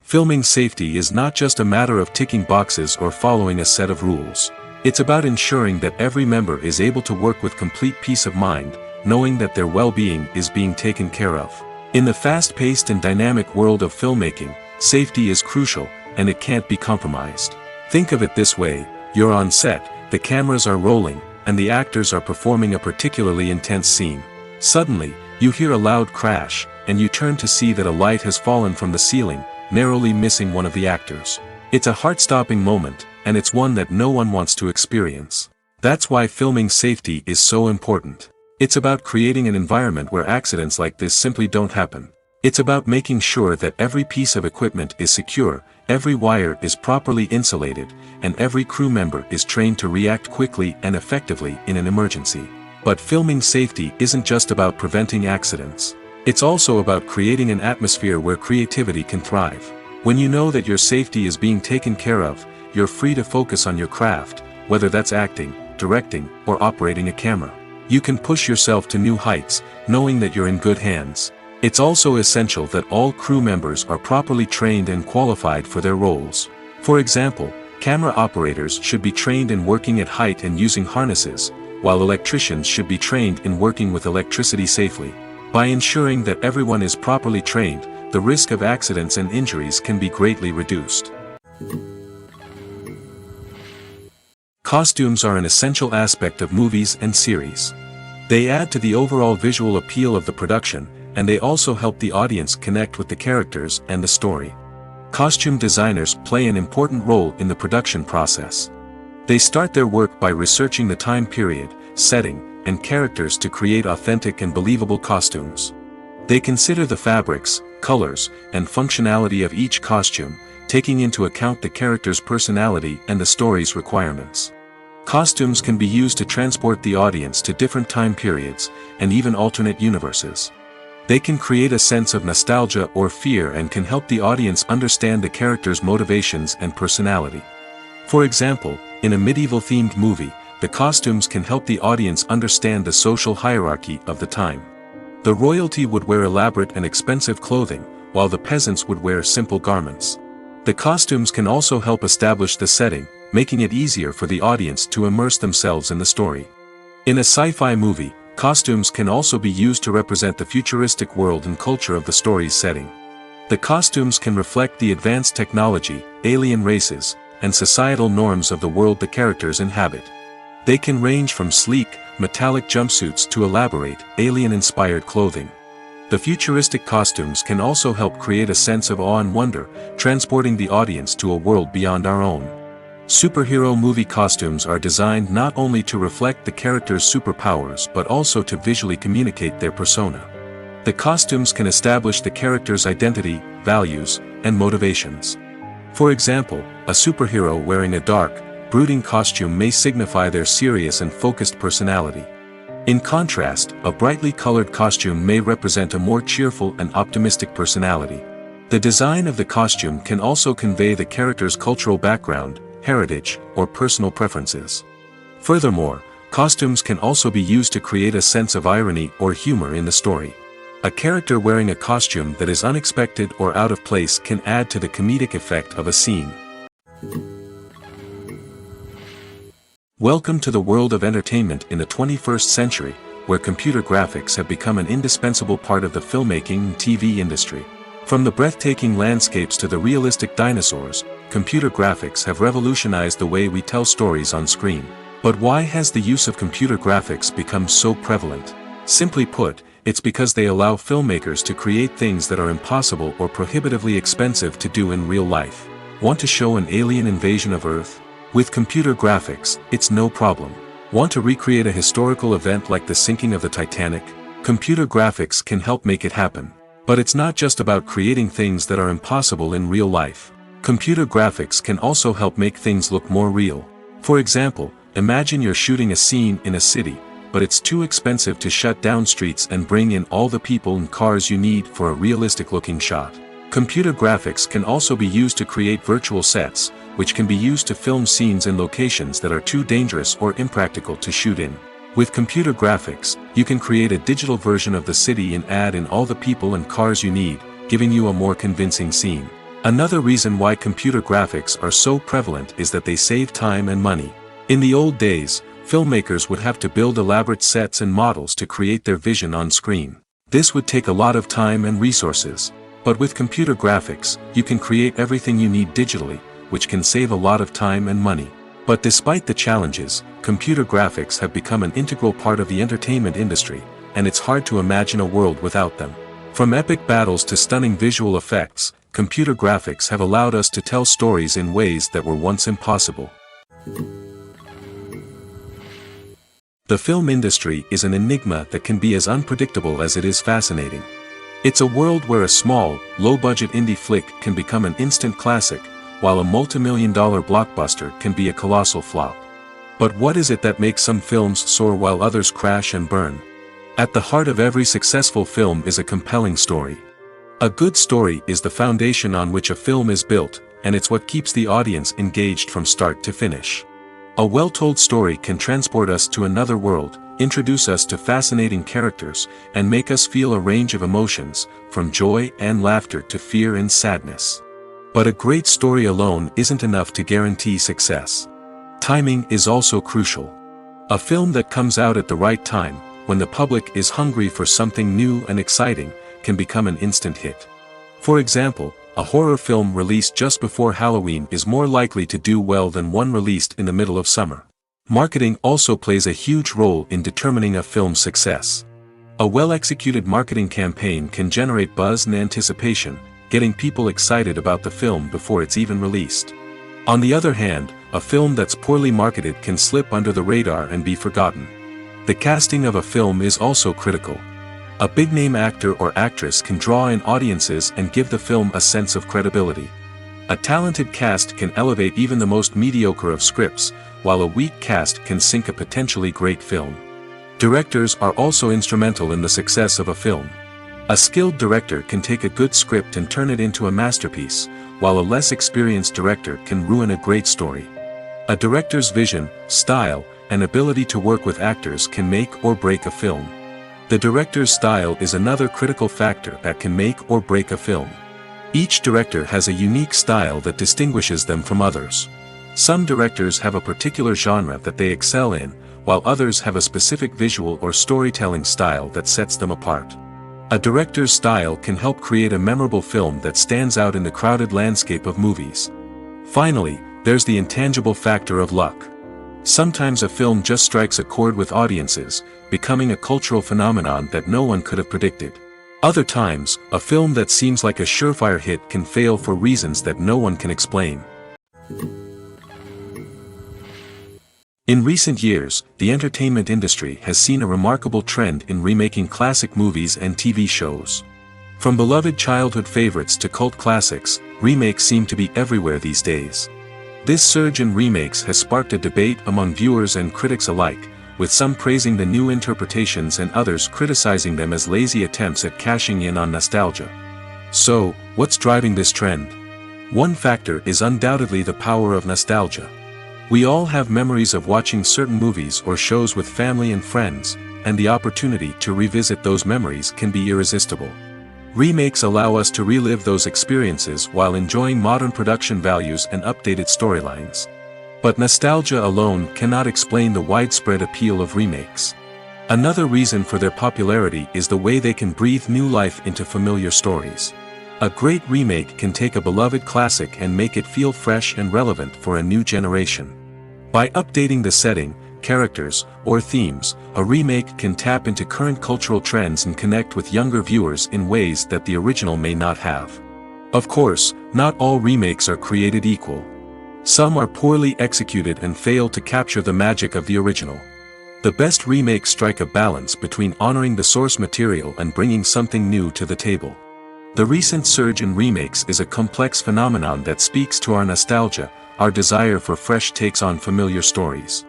Filming safety is not just a matter of ticking boxes or following a set of rules. It's about ensuring that every member is able to work with complete peace of mind, knowing that their well-being is being taken care of. In the fast-paced and dynamic world of filmmaking, safety is crucial, and it can't be compromised. Think of it this way: you're on set, the cameras are rolling, and the actors are performing a particularly intense scene. Suddenly, you hear a loud crash, and you turn to see that a light has fallen from the ceiling, narrowly missing one of the actors. It's a heart-stopping moment, and it's one that no one wants to experience. That's why filming safety is so important. It's about creating an environment where accidents like this simply don't happen. It's about making sure that every piece of equipment is secure, every wire is properly insulated, and every crew member is trained to react quickly and effectively in an emergency. But filming safety isn't just about preventing accidents. It's also about creating an atmosphere where creativity can thrive. When you know that your safety is being taken care of, you're free to focus on your craft, whether that's acting, directing, or operating a camera. You can push yourself to new heights, knowing that you're in good hands. It's also essential that all crew members are properly trained and qualified for their roles. For example, camera operators should be trained in working at height and using harnesses, while electricians should be trained in working with electricity safely. By ensuring that everyone is properly trained, the risk of accidents and injuries can be greatly reduced. Costumes are an essential aspect of movies and series. They add to the overall visual appeal of the production, and they also help the audience connect with the characters and the story. Costume designers play an important role in the production process. They start their work by researching the time period, setting, and characters to create authentic and believable costumes. They consider the fabrics, colors, and functionality of each costume, taking into account the character's personality and the story's requirements. Costumes can be used to transport the audience to different time periods, and even alternate universes. They can create a sense of nostalgia or fear and can help the audience understand the character's motivations and personality. For example, in a medieval-themed movie, the costumes can help the audience understand the social hierarchy of the time. The royalty would wear elaborate and expensive clothing, while the peasants would wear simple garments. The costumes can also help establish the setting, making it easier for the audience to immerse themselves in the story. In a sci-fi movie, costumes can also be used to represent the futuristic world and culture of the story's setting. The costumes can reflect the advanced technology, alien races, and societal norms of the world the characters inhabit. They can range from sleek, metallic jumpsuits to elaborate, alien-inspired clothing. The futuristic costumes can also help create a sense of awe and wonder, transporting the audience to a world beyond our own. Superhero movie costumes are designed not only to reflect the character's superpowers but also to visually communicate their persona. The costumes can establish the character's identity, values, and motivations. For example, a superhero wearing a dark, brooding costume may signify their serious and focused personality. In contrast, a brightly colored costume may represent a more cheerful and optimistic personality. The design of the costume can also convey the character's cultural background, heritage, or personal preferences. Furthermore, costumes can also be used to create a sense of irony or humor in the story. A character wearing a costume that is unexpected or out of place can add to the comedic effect of a scene. Welcome to the world of entertainment in the 21st century, where computer graphics have become an indispensable part of the filmmaking and TV industry. From the breathtaking landscapes to the realistic dinosaurs, computer graphics have revolutionized the way we tell stories on screen. But why has the use of computer graphics become so prevalent? Simply put, it's because they allow filmmakers to create things that are impossible or prohibitively expensive to do in real life. Want to show an alien invasion of Earth? With computer graphics, it's no problem. Want to recreate a historical event like the sinking of the Titanic? Computer graphics can help make it happen. But it's not just about creating things that are impossible in real life. Computer graphics can also help make things look more real. For example, imagine you're shooting a scene in a city, but it's too expensive to shut down streets and bring in all the people and cars you need for a realistic-looking shot. Computer graphics can also be used to create virtual sets, which can be used to film scenes in locations that are too dangerous or impractical to shoot in. With computer graphics, you can create a digital version of the city and add in all the people and cars you need, giving you a more convincing scene. Another reason why computer graphics are so prevalent is that they save time and money. In the old days, filmmakers would have to build elaborate sets and models to create their vision on screen. This would take a lot of time and resources. But with computer graphics, you can create everything you need digitally, which can save a lot of time and money. But despite the challenges, computer graphics have become an integral part of the entertainment industry, and it's hard to imagine a world without them. From epic battles to stunning visual effects, computer graphics have allowed us to tell stories in ways that were once impossible. The film industry is an enigma that can be as unpredictable as it is fascinating. It's a world where a small, low-budget indie flick can become an instant classic, while a multi-million-dollar blockbuster can be a colossal flop. But what is it that makes some films soar while others crash and burn? At the heart of every successful film is a compelling story. A good story is the foundation on which a film is built, and it's what keeps the audience engaged from start to finish. A well-told story can transport us to another world, introduce us to fascinating characters, and make us feel a range of emotions, from joy and laughter to fear and sadness. But a great story alone isn't enough to guarantee success. Timing is also crucial. A film that comes out at the right time, when the public is hungry for something new and exciting, can become an instant hit. For example, a horror film released just before Halloween is more likely to do well than one released in the middle of summer. Marketing also plays a huge role in determining a film's success. A well-executed marketing campaign can generate buzz and anticipation, getting people excited about the film before it's even released. On the other hand, a film that's poorly marketed can slip under the radar and be forgotten. The casting of a film is also critical. A big-name actor or actress can draw in audiences and give the film a sense of credibility. A talented cast can elevate even the most mediocre of scripts, while a weak cast can sink a potentially great film. Directors are also instrumental in the success of a film. A skilled director can take a good script and turn it into a masterpiece, while a less experienced director can ruin a great story. A director's vision, style, and ability to work with actors can make or break a film. The director's style is another critical factor that can make or break a film. Each director has a unique style that distinguishes them from others. Some directors have a particular genre that they excel in, while others have a specific visual or storytelling style that sets them apart. A director's style can help create a memorable film that stands out in the crowded landscape of movies. Finally, there's the intangible factor of luck. Sometimes a film just strikes a chord with audiences, becoming a cultural phenomenon that no one could have predicted. Other times, a film that seems like a surefire hit can fail for reasons that no one can explain. In recent years, the entertainment industry has seen a remarkable trend in remaking classic movies and TV shows. From beloved childhood favorites to cult classics, remakes seem to be everywhere these days. This surge in remakes has sparked a debate among viewers and critics alike, with some praising the new interpretations and others criticizing them as lazy attempts at cashing in on nostalgia. So, what's driving this trend? One factor is undoubtedly the power of nostalgia. We all have memories of watching certain movies or shows with family and friends, and the opportunity to revisit those memories can be irresistible. Remakes allow us to relive those experiences while enjoying modern production values and updated storylines. But nostalgia alone cannot explain the widespread appeal of remakes. Another reason for their popularity is the way they can breathe new life into familiar stories. A great remake can take a beloved classic and make it feel fresh and relevant for a new generation. By updating the setting, characters, or themes, a remake can tap into current cultural trends and connect with younger viewers in ways that the original may not have. Of course, not all remakes are created equal. Some are poorly executed and fail to capture the magic of the original. The best remakes strike a balance between honoring the source material and bringing something new to the table. The recent surge in remakes is a complex phenomenon that speaks to our nostalgia, our desire for fresh takes on familiar stories.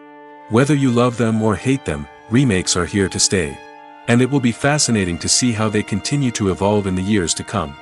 Whether you love them or hate them, remakes are here to stay. And it will be fascinating to see how they continue to evolve in the years to come.